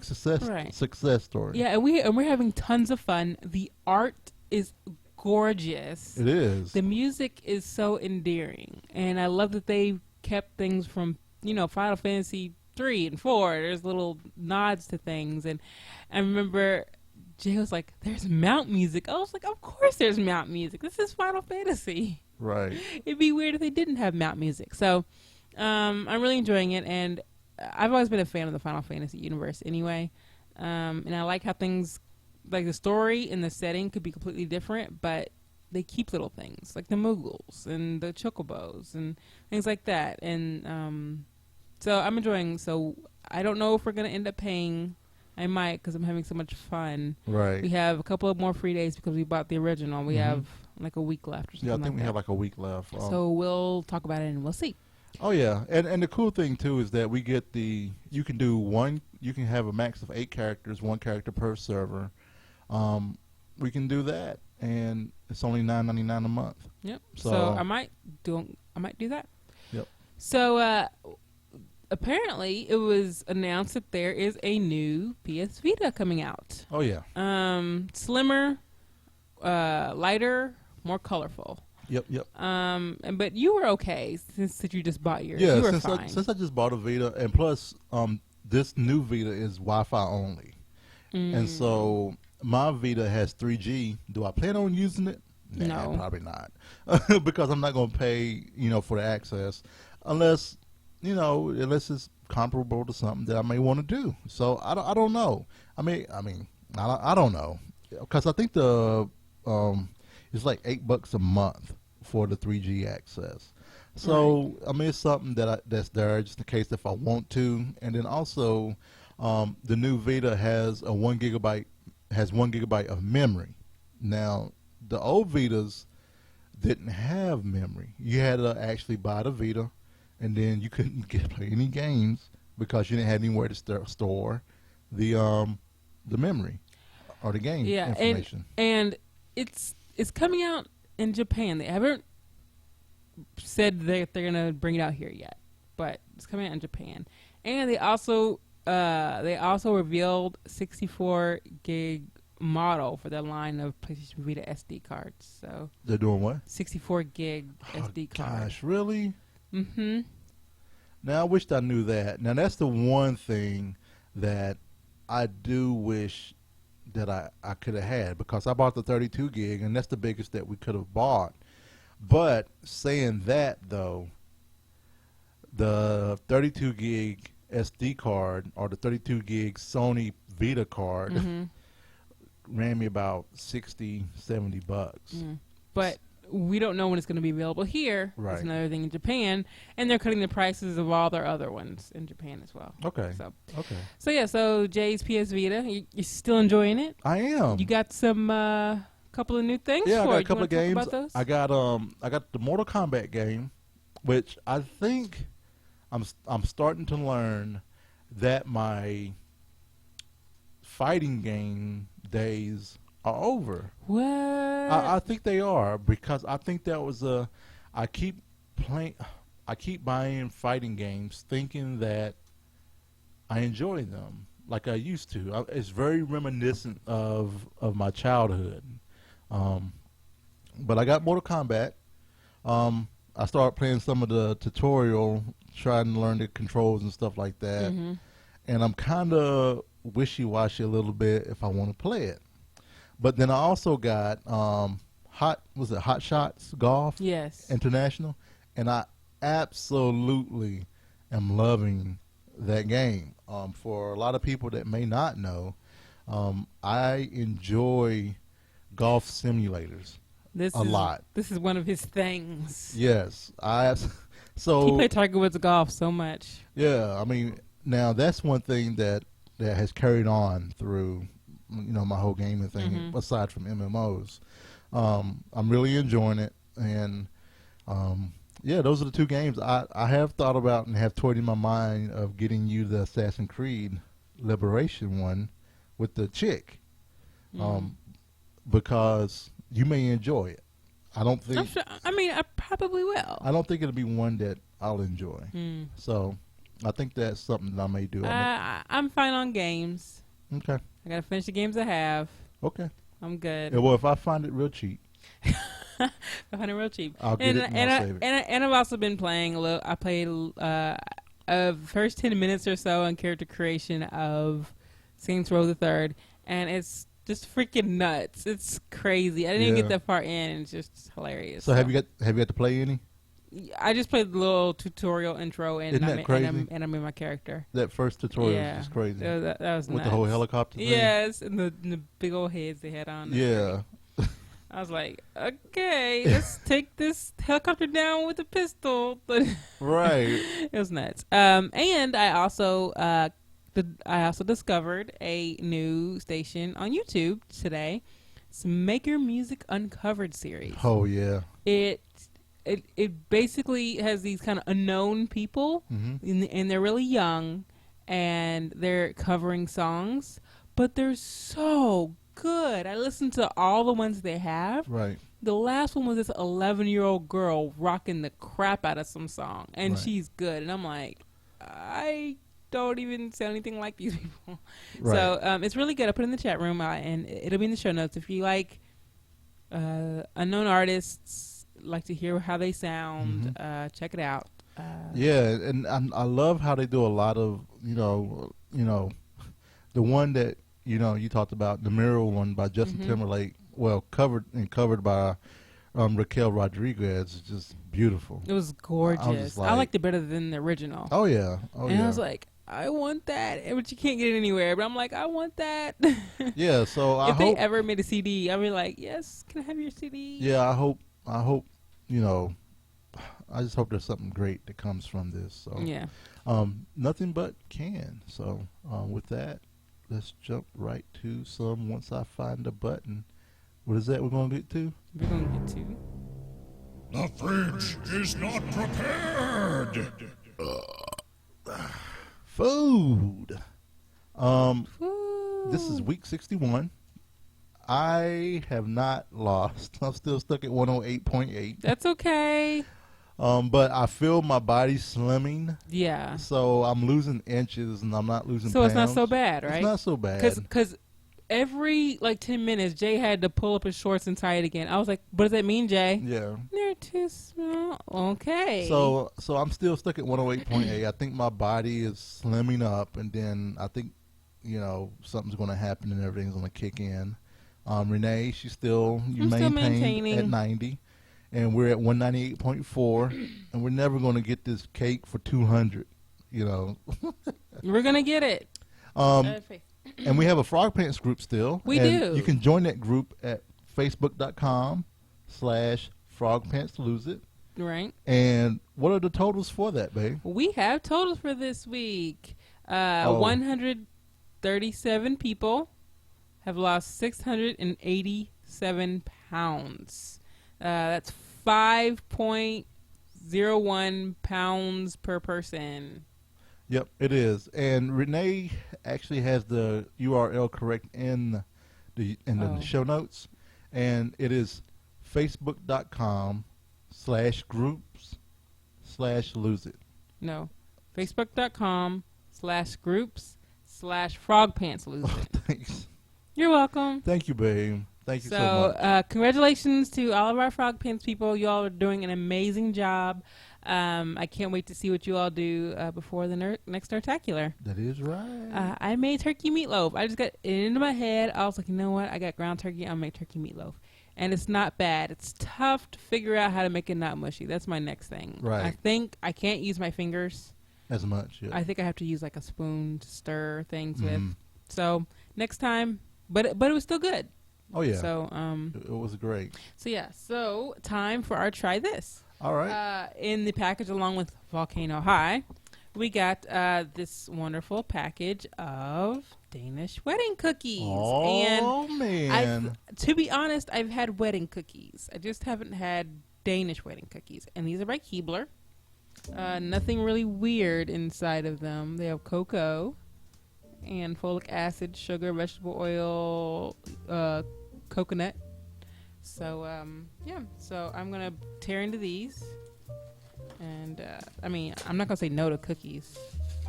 success story. Yeah, and we're having tons of fun. The art is gorgeous. It is. The music is so endearing, and I love that they kept things from Final Fantasy 3 and 4. There's little nods to things, and I remember Jay was like, "There's mount music." I was like, "Of course there's mount music. This is Final Fantasy." Right. It'd be weird if they didn't have mount music. So, I'm really enjoying it, and I've always been a fan of the Final Fantasy universe anyway. And I like how things, like the story and the setting could be completely different, but they keep little things, like the Moogles and the Chocobos and things like that. And so I'm enjoying. So I don't know if we're going to end up paying. I might, because I'm having so much fun. Right. We have a couple of more free days because we bought the original. We have like a week left or something. Yeah, I think we have like a week left. So we'll talk about it and we'll see. Oh yeah, and the cool thing too is that we get you can have a max of 8 characters, 1 character per server. We can do that, and it's only $9.99 a month. Yep. So I might do that. Yep. So apparently it was announced that there is a new PS Vita coming out. Oh yeah. Slimmer, lighter, more colorful. Yep. But you were okay since you just bought yours. Yeah, you were fine. Since I just bought a Vita, and plus, this new Vita is Wi-Fi only, And so my Vita has 3G. Do I plan on using it? Nah, No. probably not. Because I'm not going to pay, for the access unless it's comparable to something that I may want to do. So I don't know. I don't know. Because I think it's like $8 a month for the 3G access. So it's something that's there just in case if I want to. And then also, the new Vita has 1 gigabyte of memory. Now, the old Vitas didn't have memory. You had to actually buy the Vita, and then you couldn't play any games because you didn't have anywhere to store the memory or the game information. And it's coming out in Japan. They haven't said that they're gonna bring it out here yet, but it's coming out in Japan. And they also revealed 64 gig model for their line of PlayStation Vita SD cards. So they're doing what? 64 gig SD card. Gosh, really? Mm-hmm. Now I wished I knew that. Now that's the one thing that I do wish that I could have had, because I bought the 32 gig and that's the biggest that we could have bought. But saying that though, the 32 gig SD card or the 32 gig Sony Vita card ran me about $60-$70. But we don't know when it's going to be available here. Right. That's another thing in Japan, and they're cutting the prices of all their other ones in Japan as well. Okay. So Jay's PS Vita, you still enjoying it? I am. You got some couple of new things? Yeah, I got a couple of talk games. about those? I got the Mortal Kombat game, which I think I'm starting to learn that my fighting game days are over. What? I think they are, because I think that was I keep buying fighting games thinking that I enjoy them like I used to. It's very reminiscent of my childhood. But I got Mortal Kombat. I started playing some of the tutorial, trying to learn the controls and stuff like that. And I'm kind of wishy-washy a little bit if I want to play it. But then I also got Hot Shots Golf? Yes. International, and I absolutely am loving that game. For a lot of people that may not know, I enjoy golf simulators a lot. This is one of his things. Yes, so he played Tiger Woods golf so much. Yeah, now that's one thing that has carried on through my whole gaming thing, aside from MMOs. I'm really enjoying it, and those are the two games I have thought about and have toyed in my mind of getting you the Assassin's Creed Liberation one with the chick, because you may enjoy it. I don't think. I'm sure, I probably will. I don't think it'll be one that I'll enjoy. So I think that's something that I may do. I'm fine on games. Okay. I gotta finish the games I have. Okay. I'm good. Yeah, well, if I find it real cheap. I find it real cheap. I'll get it and I'll save it. And I've also been playing a little. I played first 10 minutes or so on character creation of Saints Row the Third, and it's just freaking nuts. It's crazy. I didn't even get that far in. It's just hilarious. So have you got to play any? I just played the little tutorial intro, and Isn't that crazy? And I'm in my character. That first tutorial was just crazy. That was with nuts. the whole helicopter thing? Yes, and the big old heads they had on. Yeah. I was like, okay, let's take this helicopter down with a pistol. Right. It was nuts. And I also discovered a new station on YouTube today. It's Maker Music Uncovered series. Oh yeah. It basically has these kind of unknown people, and they're really young, and they're covering songs, but they're so good. I listened to all the ones they have. Right. The last one was this 11-year-old girl rocking the crap out of some song, and she's good. And I'm like, I don't even sound anything like these people. Right. So it's really good. I put it in the chat room, and it'll be in the show notes. If you like unknown artists, like to hear how they sound, check it out. Yeah, and I love how they do a lot of the one that you talked about the Mirror one by Justin Timberlake. Well, covered by Raquel Rodriguez. It's just beautiful. It was gorgeous. I liked it better than the original. Oh yeah. I was like, I want that, but you can't get it anywhere. But I'm like, I want that. Yeah. So if they ever made a CD, I'd be like, yes, can I have your CD? Yeah. I hope. I just hope there's something great that comes from this. So yeah. Nothing but can. So with that, let's jump right to some Once I Find a Button. What is that we're going to get to? We're going to get to. The fridge is not prepared. Food. Food. This is week 61. I have not lost. I'm still stuck at 108.8. That's okay. But I feel my body slimming. Yeah. So I'm losing inches and I'm not losing pounds. So it's not so bad, right? It's not so bad. Because every 10 minutes, Jay had to pull up his shorts and tie it again. I was like, what does that mean, Jay? Yeah. They're too small. Okay. So I'm still stuck at 108.8. I think my body is slimming up, and then I think, something's going to happen and everything's going to kick in. Renee, she's still maintaining at 90. And we're at 198.4, and we're never going to get this cake for 200, We're going to get it. And we have a Frogpants group still. We do. You can join that group at facebook.com/FrogpantsLoseIt. Right. And what are the totals for that, babe? We have totals for this week. 137 people have lost 687 pounds. That's 5.01 pounds per person. Yep, it is. And Renee actually has the URL correct in the show notes. And it is facebook.com/groups/lose-it. No. facebook.com/groups/frogpants-lose-it. Thanks. You're welcome. Thank you, babe. Thank you so much. Congratulations to all of our Frog Pants people. You all are doing an amazing job. I can't wait to see what you all do before the next Nerdtacular. That is right. I made turkey meatloaf. I just got it into my head. I was like, you know what? I got ground turkey. I'll make turkey meatloaf. And it's not bad. It's tough to figure out how to make it not mushy. That's my next thing. Right. I think I can't use my fingers as much. Yeah. I think I have to use like a spoon to stir things with. So next time, but it was still good. Oh yeah. So it was great. So yeah. So time for our try this. All right. In the package, along with Volcano High, we got this wonderful package of Danish wedding cookies. Oh, man. To be honest, I've had wedding cookies. I just haven't had Danish wedding cookies. And these are by Keebler. Nothing really weird inside of them. They have cocoa and folic acid, sugar, vegetable oil, coconut. So, yeah. So I'm going to tear into these. And, I'm not going to say no to cookies.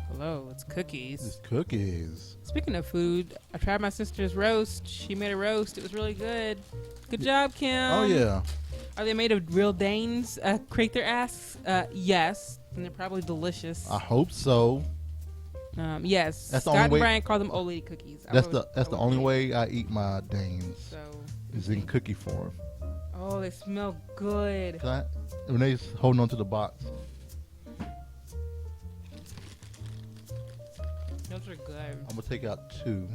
Hello, it's cookies. It's cookies. Speaking of food, I tried my sister's roast. She made a roast. It was really good. Good job, Kim. Oh, yeah. Are they made of real Danes? Crater asks. Yes. And they're probably delicious. I hope so. Yes. That's Scott and Brian call them old lady cookies. That's the only way I eat my Danes. So is in cookie form. Oh, they smell good. Renee's holding on to the box. Those are good. I'm gonna take out 2.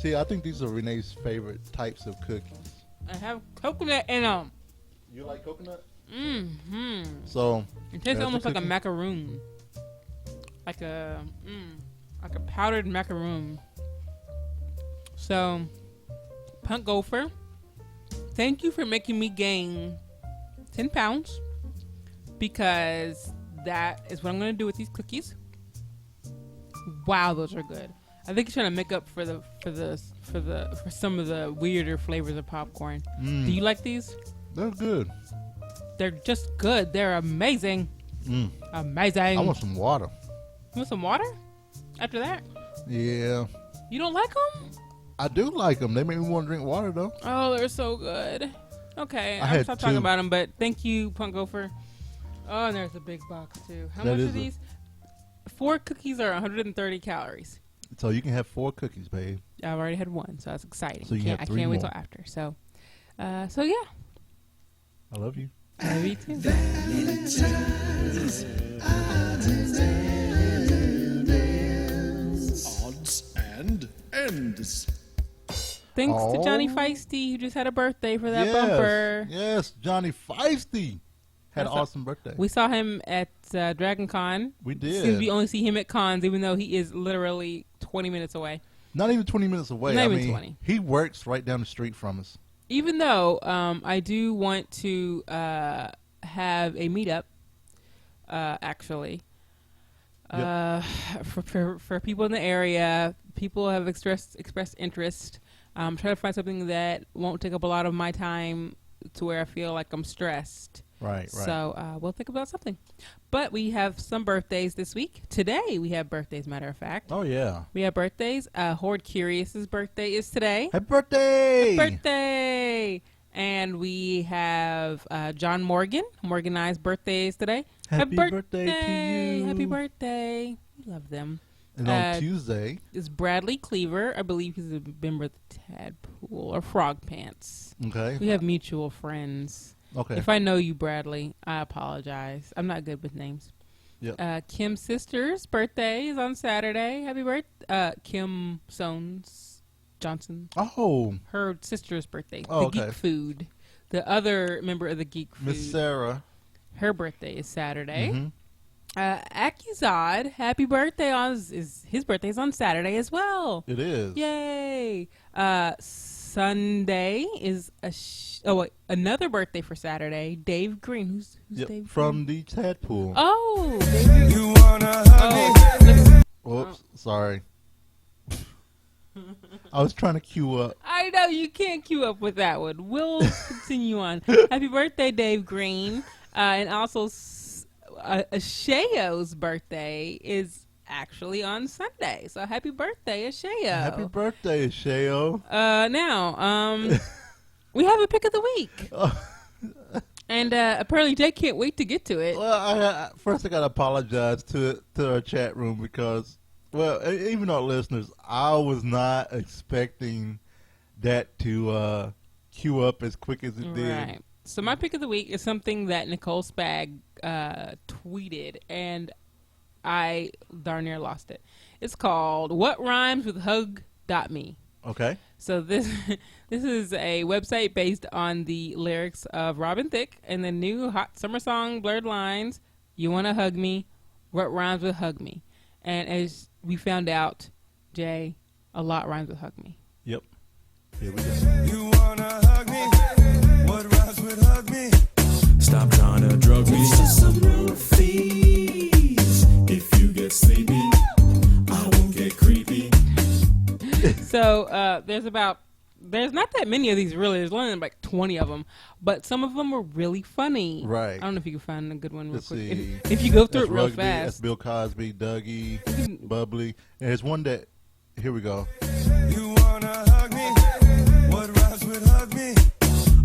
See, I think these are Renee's favorite types of cookies. I have coconut in them. You like coconut? Mm-hmm. So it tastes almost like a macaroon, like a powdered macaroon. So, Punk Gopher, thank you for making me gain 10 pounds, because that is what I'm gonna do with these cookies. Wow, those are good. I think you're trying to make up for some of the weirder flavors of popcorn. Do you like these? They're good. They're just good. They're amazing. Amazing. I want some water. You want some water? After that? Yeah. You don't like them? I do like them. They make me want to drink water, though. Oh, they're so good. Okay, I'll stop talking about them, but thank you, Punk Gopher. Oh, and there's a big box, too. How much are these? 4 cookies are 130 calories. So you can have 4 cookies, babe. I've already had one, so that's exciting. So you have 3 I can't wait more. till after. So yeah. I love you. I love you too. Odds and ends. Thanks to Johnny Oh. Feisty, who just had a birthday for that bumper. Yes, Johnny Feisty had an That's awesome birthday. We saw him at Dragon Con. We did. Seems we only see him at cons, even though he is literally 20 minutes away. Not even 20 minutes away. Not I even mean, 20. He works right down the street from us. Even though I do want to have a meetup, actually, for people in the area. People have expressed interest. I'm trying to find something that won't take up a lot of my time to where I feel like I'm stressed. Right. So we'll think about something. But we have some birthdays this week. Today we have birthdays, matter of fact. Oh, yeah. We have birthdays. Horde Curious's birthday is today. Happy birthday! Happy birthday! And we have John Morgan. Morgan and I's birthday is today. Happy birthday to you. Happy birthday. We love them. And on Tuesday is Bradley Cleaver. I believe he's a member of the Tadpool or Frogpants. Okay. We have mutual friends. Okay. If I know you, Bradley, I apologize. I'm not good with names. Yep. Kim's sister's birthday is on Saturday. Happy birthday, Kim Soanes Johnson. Oh. Her sister's birthday. Oh, the Geek Food. The other member of the Geek Food. Miss Sarah. Her birthday is Saturday. Mm-hmm. Akizad, happy birthday his birthday is on Saturday as well. It is. Yay! Sunday is another birthday for Saturday. Dave Green. Who's Yep. Dave From Green? the Tadpool. Oh, Dave Green. You wanna hug me? Whoops. Sorry. I was trying to queue up. I know you can't queue up with that one. We'll continue on. Happy birthday, Dave Green, and also Ashayo's birthday is actually on Sunday. So happy birthday, Ashayo. Happy birthday, Shayo. Now, we have a pick of the week. And apparently Jay can't wait to get to it. Well, first I got to apologize to our chat room because, well, even our listeners, I was not expecting that to queue up as quick as it did. Right. So my pick of the week is something that Nicole Spag tweeted, and I darn near lost it. It's called What Rhymes with Hug.me. Okay. So this is a website based on the lyrics of Robin Thicke and the new hot summer song Blurred Lines, You Wanna Hug Me, What Rhymes with Hug Me. And as we found out, Jay, a lot rhymes with Hug Me. Yep. Here we go. You wanna hug me? What rhymes with hug me? Stop trying to drug me. It's just some roofies. If you get sleepy, I won't get creepy. So there's not that many of these really. There's only like 20 of them, but some of them were really funny. Right. I don't know if you can find a good one real Let's quick. see. If you go through That's it real Rugby, That's fast. Bill Cosby, Dougie, Bubbly. And there's one that, here we go. You wanna hug me? What rhymes with hug me?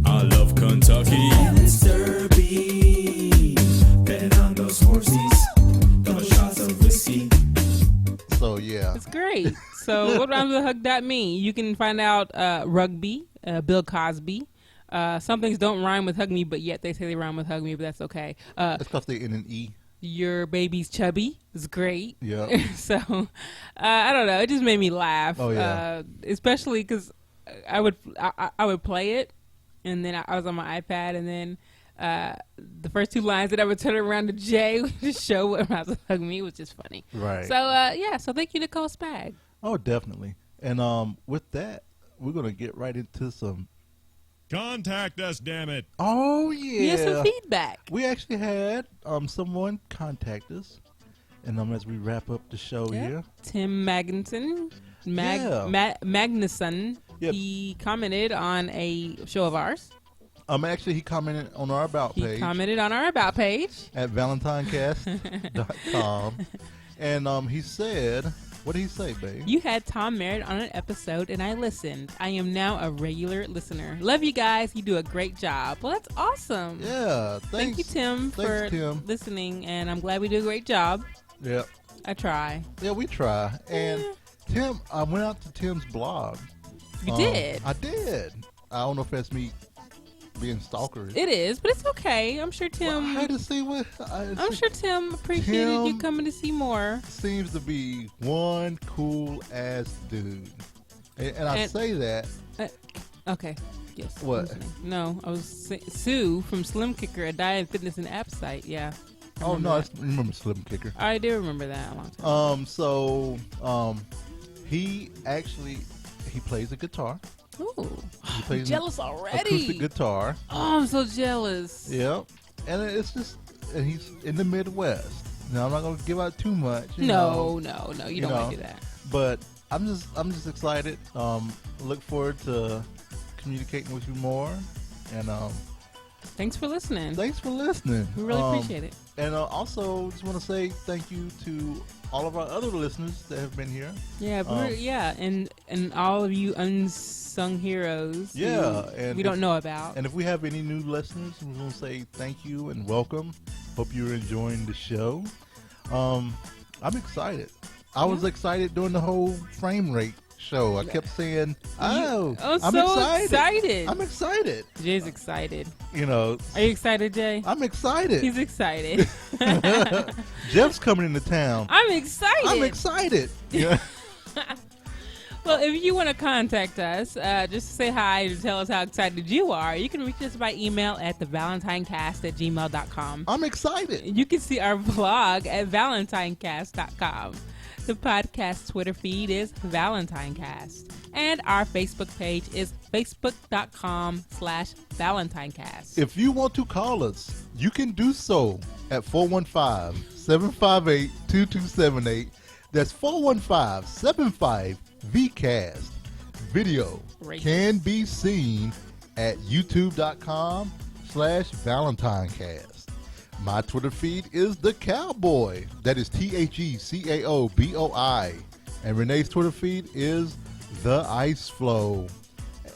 I love Kentucky. And it's Derby. Betting on those horses. Double shots of whiskey. So, yeah. It's great. So what rhymes with hug.me? You can find out Rugby, Bill Cosby. Some things don't rhyme with hug me, but yet they say they rhyme with hug me, but that's okay. It's because they in an E. Your baby's chubby is great. Yeah. So I don't know. It just made me laugh. Oh, yeah. Especially because I would play it, and then I was on my iPad, and then the first two lines that I would turn around to Jay would just show what rhymes with hug me, which is funny. Right. So yeah. So thank you, Nicole Spag. Oh, definitely. And with that, we're going to get right into some. Contact us, damn it. Oh, We have yeah. some feedback. We actually had someone contact us. And as we wrap up the show here. Tim Magnuson. Yeah. Magnuson. Yep. He commented on a show of ours. Actually, he commented on our About He page. commented on our About page. At ValentineCast.com. And he said, what did he say, babe? You had Tom Merritt on an episode, and I listened. I am now a regular listener. Love you guys. You do a great job. Well, that's awesome. Yeah. Thank you, Tim, for listening, and I'm glad we do a great job. Yeah. I try. Yeah, we try. And Tim, I went out to Tim's blog. You did? I did. I don't know if that's me being stalkerish. It is, but it's okay. I'm sure Tim. Well, I had to see what. I'm sure Tim appreciated you coming to see more. Seems to be one cool ass dude, and I say that. Okay. Yes. What? No, I was Sue from Slim Kicker, a diet, fitness, and app site. Yeah. Oh no, I remember Slim Kicker. I do remember that a long time. He plays a guitar. Ooh, He plays jealous already. Acoustic guitar. Oh, I'm so jealous. Yep. And it's just, and he's in the Midwest. Now I'm not gonna give out too much. No, you don't want to do that. But I'm just excited. Look forward to communicating with you more. And thanks for listening. We really appreciate it. And also, just want to say thank you to all of our other listeners that have been here. Yeah, and all of you unsung heroes. Yeah, and we don't know about. And if we have any new listeners, we want to say thank you and welcome. Hope you're enjoying the show. I'm excited. I was excited during the whole frame rate show. I kept saying, I'm excited. I'm excited. Jay's excited. You know. Are you excited, Jay? I'm excited. He's excited. Jeff's coming into town. I'm excited. Yeah. Well, if you want to contact us, just say hi and tell us how excited you are, you can reach us by email at thevalentinecast@gmail.com. I'm excited. You can see our blog at valentinecast.com. The podcast Twitter feed is ValentineCast. And our Facebook page is facebook.com/ValentineCast. If you want to call us, you can do so at 415-758-2278. That's 415-75-VCAST. Video can be seen at youtube.com/ValentineCast. My Twitter feed is The Cowboy. That is TheCaoboi. And Renee's Twitter feed is The Ice Flow.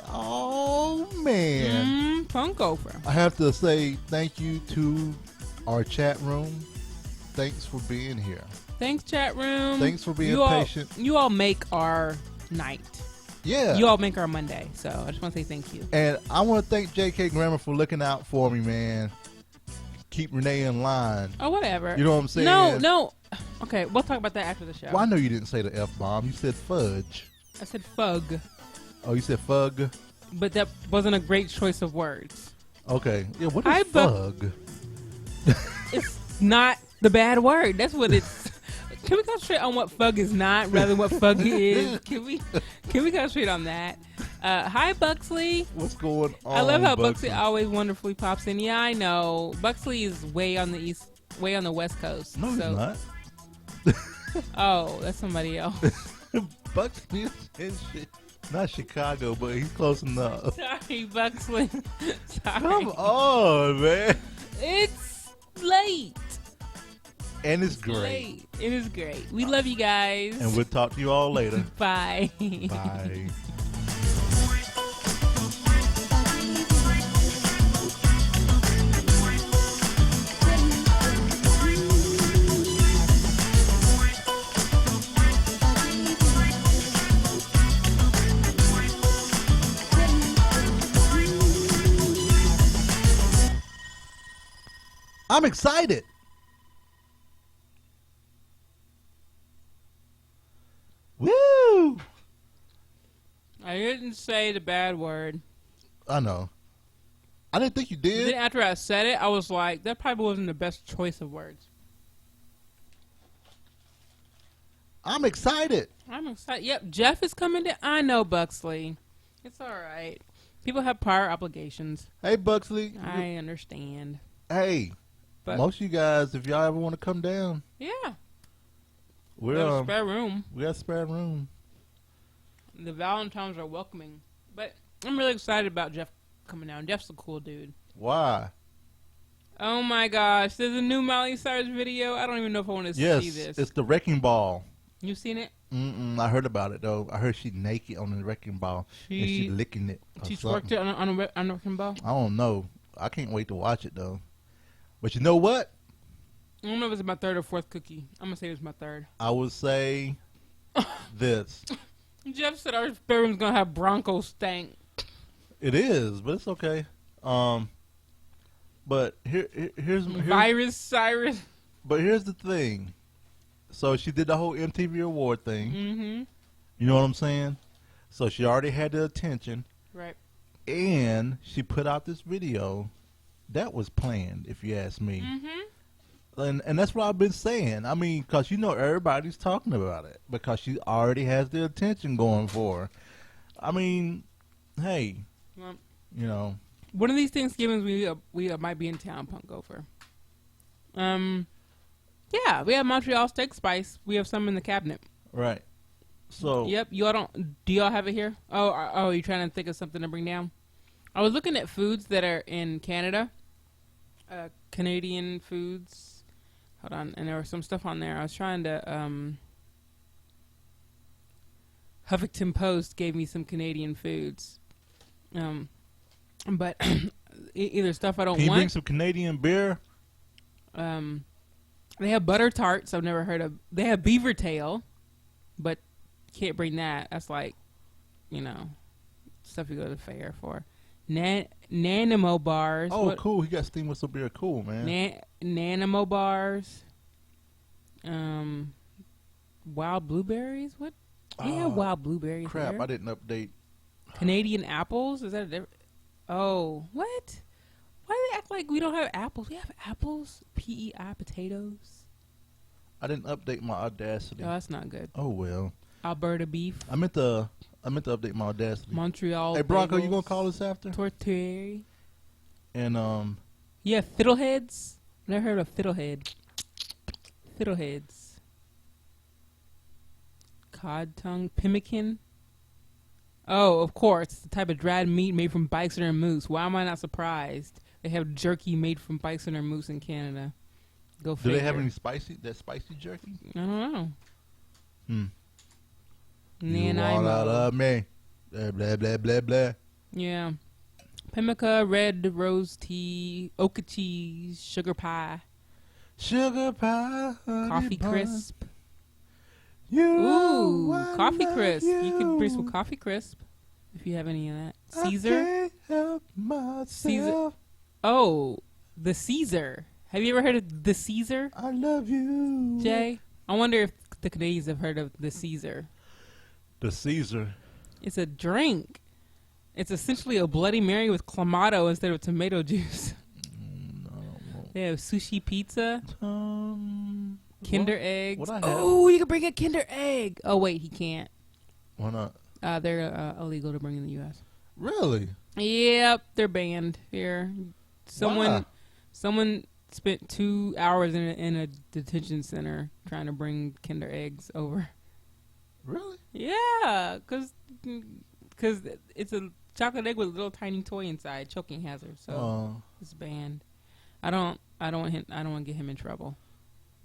Oh, man. Punk Gopher. I have to say thank you to our chat room. Thanks for being here. Thanks, chat room. Thanks for being patient. You all make our night. Yeah. You all make our Monday. So I just want to say thank you. And I want to thank J.K. Grammar for looking out for me, man. Keep Renee in line. Oh, whatever. You know what I'm saying? No. Okay, we'll talk about that after the show. Well, I know you didn't say the F-bomb. You said fudge. I said fug. Oh, you said fug? But that wasn't a great choice of words. Okay. Yeah, what is fug? It's not the bad word. That's what it's... Can we concentrate on what fug is not rather than what fug is? Can we concentrate on that? Hi, Buxley. What's going on? I love how Buxley always wonderfully pops in. Yeah, I know. Buxley is way on the West Coast. No, so. he's not. Oh, that's somebody else. Buxley is not Chicago, but he's close enough. Sorry, Buxley. Sorry. Come on, man. It's late. And it's great. It is great. We love you guys. And we'll talk to you all later. Bye. Bye. I'm excited. Woo! I didn't say the bad word. I know. I didn't think you did. Then after I said it, I was like, that probably wasn't the best choice of words. I'm excited. I'm excited. Yep, Jeff is coming to... I know, Buxley. It's all right. People have prior obligations. Hey, Buxley. I understand. Hey, but most of you guys, if y'all ever want to come down. Yeah. We got spare room. We got spare room. The Valentines are welcoming. But I'm really excited about Jeff coming down. Jeff's a cool dude. Why? Oh my gosh. There's a new Miley Cyrus video. I don't even know if I want to see this. Yes, it's the Wrecking Ball. You seen it? I heard about it, though. I heard she naked on the Wrecking Ball. And she licking it. She twerked it on the Wrecking Ball? I don't know. I can't wait to watch it, though. But you know what? I don't know if it's my third or fourth cookie. I'm going to say it's my third. I would say this. Jeff said our bedroom's gonna have Bronco stank. It is, but it's okay. But here's Virus Cyrus. But here's the thing. So she did the whole MTV award thing. Mm-hmm. You know what I'm saying? So she already had the attention. Right. And she put out this video that was planned, if you ask me. Mm-hmm. And that's what I've been saying. I mean, because everybody's talking about it because she already has the attention going for her. I mean, hey, well, one of these Thanksgivings we might be in town, Punk Gopher. Yeah, we have Montreal steak spice. We have some in the cabinet. Right. So. Yep. Do y'all have it here? Oh, you're trying to think of something to bring down? I was looking at foods that are in Canada. Canadian foods. Hold on. And there was some stuff on there. I was trying to, Huffington Post gave me some Canadian foods. But either stuff I don't want. Can you bring some Canadian beer? They have butter tarts. I've never heard of. They have beaver tail, but can't bring that. That's like, stuff you go to the fair for. Nanimo bars. Oh, cool. He got steamed with some beer. Cool, man. Nanimo bars. Wild blueberries. What? Yeah, wild blueberries. Crap! There. I didn't update. Canadian apples. Is that a different? Oh, what? Why do they act like we don't have apples? We have apples. PEI potatoes. I didn't update my Audacity. Oh, that's not good. Oh well. Alberta beef. I meant to update my Audacity. Montreal. Hey Bronco, bagels, you gonna call us after? Tortilla. And yeah, fiddleheads. Never heard of fiddlehead. Fiddleheads. Cod tongue, pemmican. Oh, of course, the type of dried meat made from bison or moose. Why am I not surprised? They have jerky made from bison or moose in Canada. Go figure. Do they have any spicy jerky? I don't know. You all out of me. Blah, blah, blah, blah, blah. Yeah. Pemmica, red rose tea, oka cheese, sugar pie. Sugar pie. Coffee bun. crisp. Ooh, coffee crisp. You could bring some coffee crisp if you have any of that. Caesar. I can't help myself. Caesar. Oh, the Caesar. Have you ever heard of the Caesar? I love you, Jay. I wonder if the Canadians have heard of the Caesar. The Caesar. It's a drink. It's essentially a Bloody Mary with Clamato instead of tomato juice. They have sushi pizza. Kinder eggs. Oh, you can bring a Kinder egg. Oh, wait, he can't. Why not? They're illegal to bring in the U.S. Really? Yep, they're banned here. Someone spent 2 hours in a detention center trying to bring Kinder eggs over. Really? Yeah, because it's a chocolate egg with a little tiny toy inside, choking hazard. So it's banned. I don't want to get him in trouble.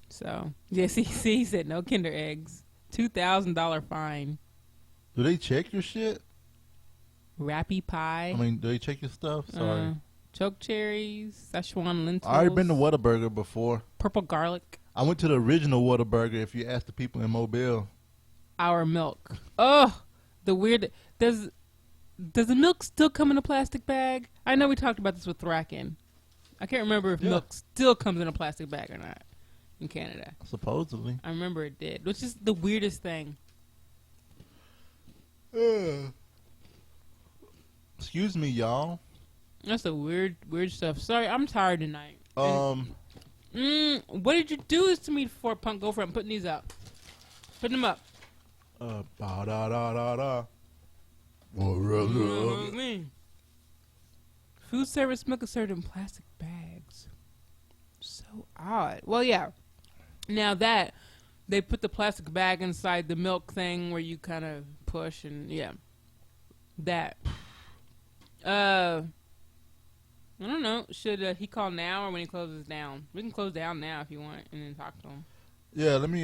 So yes, he said no Kinder eggs. $2,000 fine. Do they check your shit? Rappy pie. I mean, do they check your stuff? Sorry. Choke cherries, Szechuan lentils. I already been to Whataburger before. Purple garlic. I went to the original Whataburger. If you ask the people in Mobile. Our milk. Oh, the weird. Does the milk still come in a plastic bag? I know we talked about this with Thraken. I can't remember if milk still comes in a plastic bag or not in Canada. Supposedly. I remember it did, which is the weirdest thing. Excuse me, y'all. That's the weird stuff. Sorry, I'm tired tonight. What did you do this to me for, Punk Gopher? I'm putting these up. Putting them up. Food service milk is served in plastic bags. So odd. Well, yeah. Now that they put the plastic bag inside the milk thing where you kind of push and that. I don't know. Should he call now or when he closes down? We can close down now if you want and then talk to him. Yeah, let me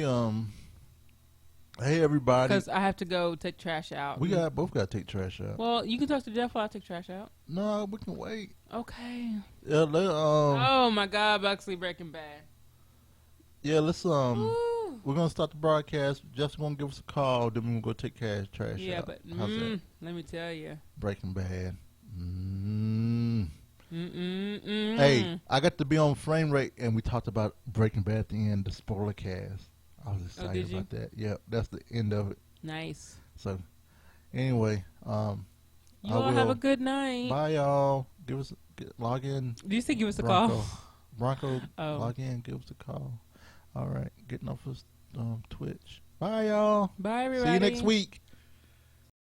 hey everybody. Because I have to go take trash out. We both got to take trash out. Well, you can talk to Jeff while I take trash out. No, we can wait. Okay. Yeah, oh my God, Buxley Breaking Bad. Yeah, let's Ooh. We're gonna start the broadcast. Jeff's gonna give us a call. Then we're gonna go take trash Yeah, out. but How's that? let me tell you. Breaking Bad. Hey, I got to be on Frame Rate, and we talked about Breaking Bad at the end, the spoiler cast. I was excited about that. Yep, that's the end of it. Nice. So, anyway, you all have a good night. Bye, y'all. Log in. Do you say give us a Bronco. call? Bronco, log in, give us a call. All right, getting off of Twitch. Bye, y'all. Bye, everybody. See you next week.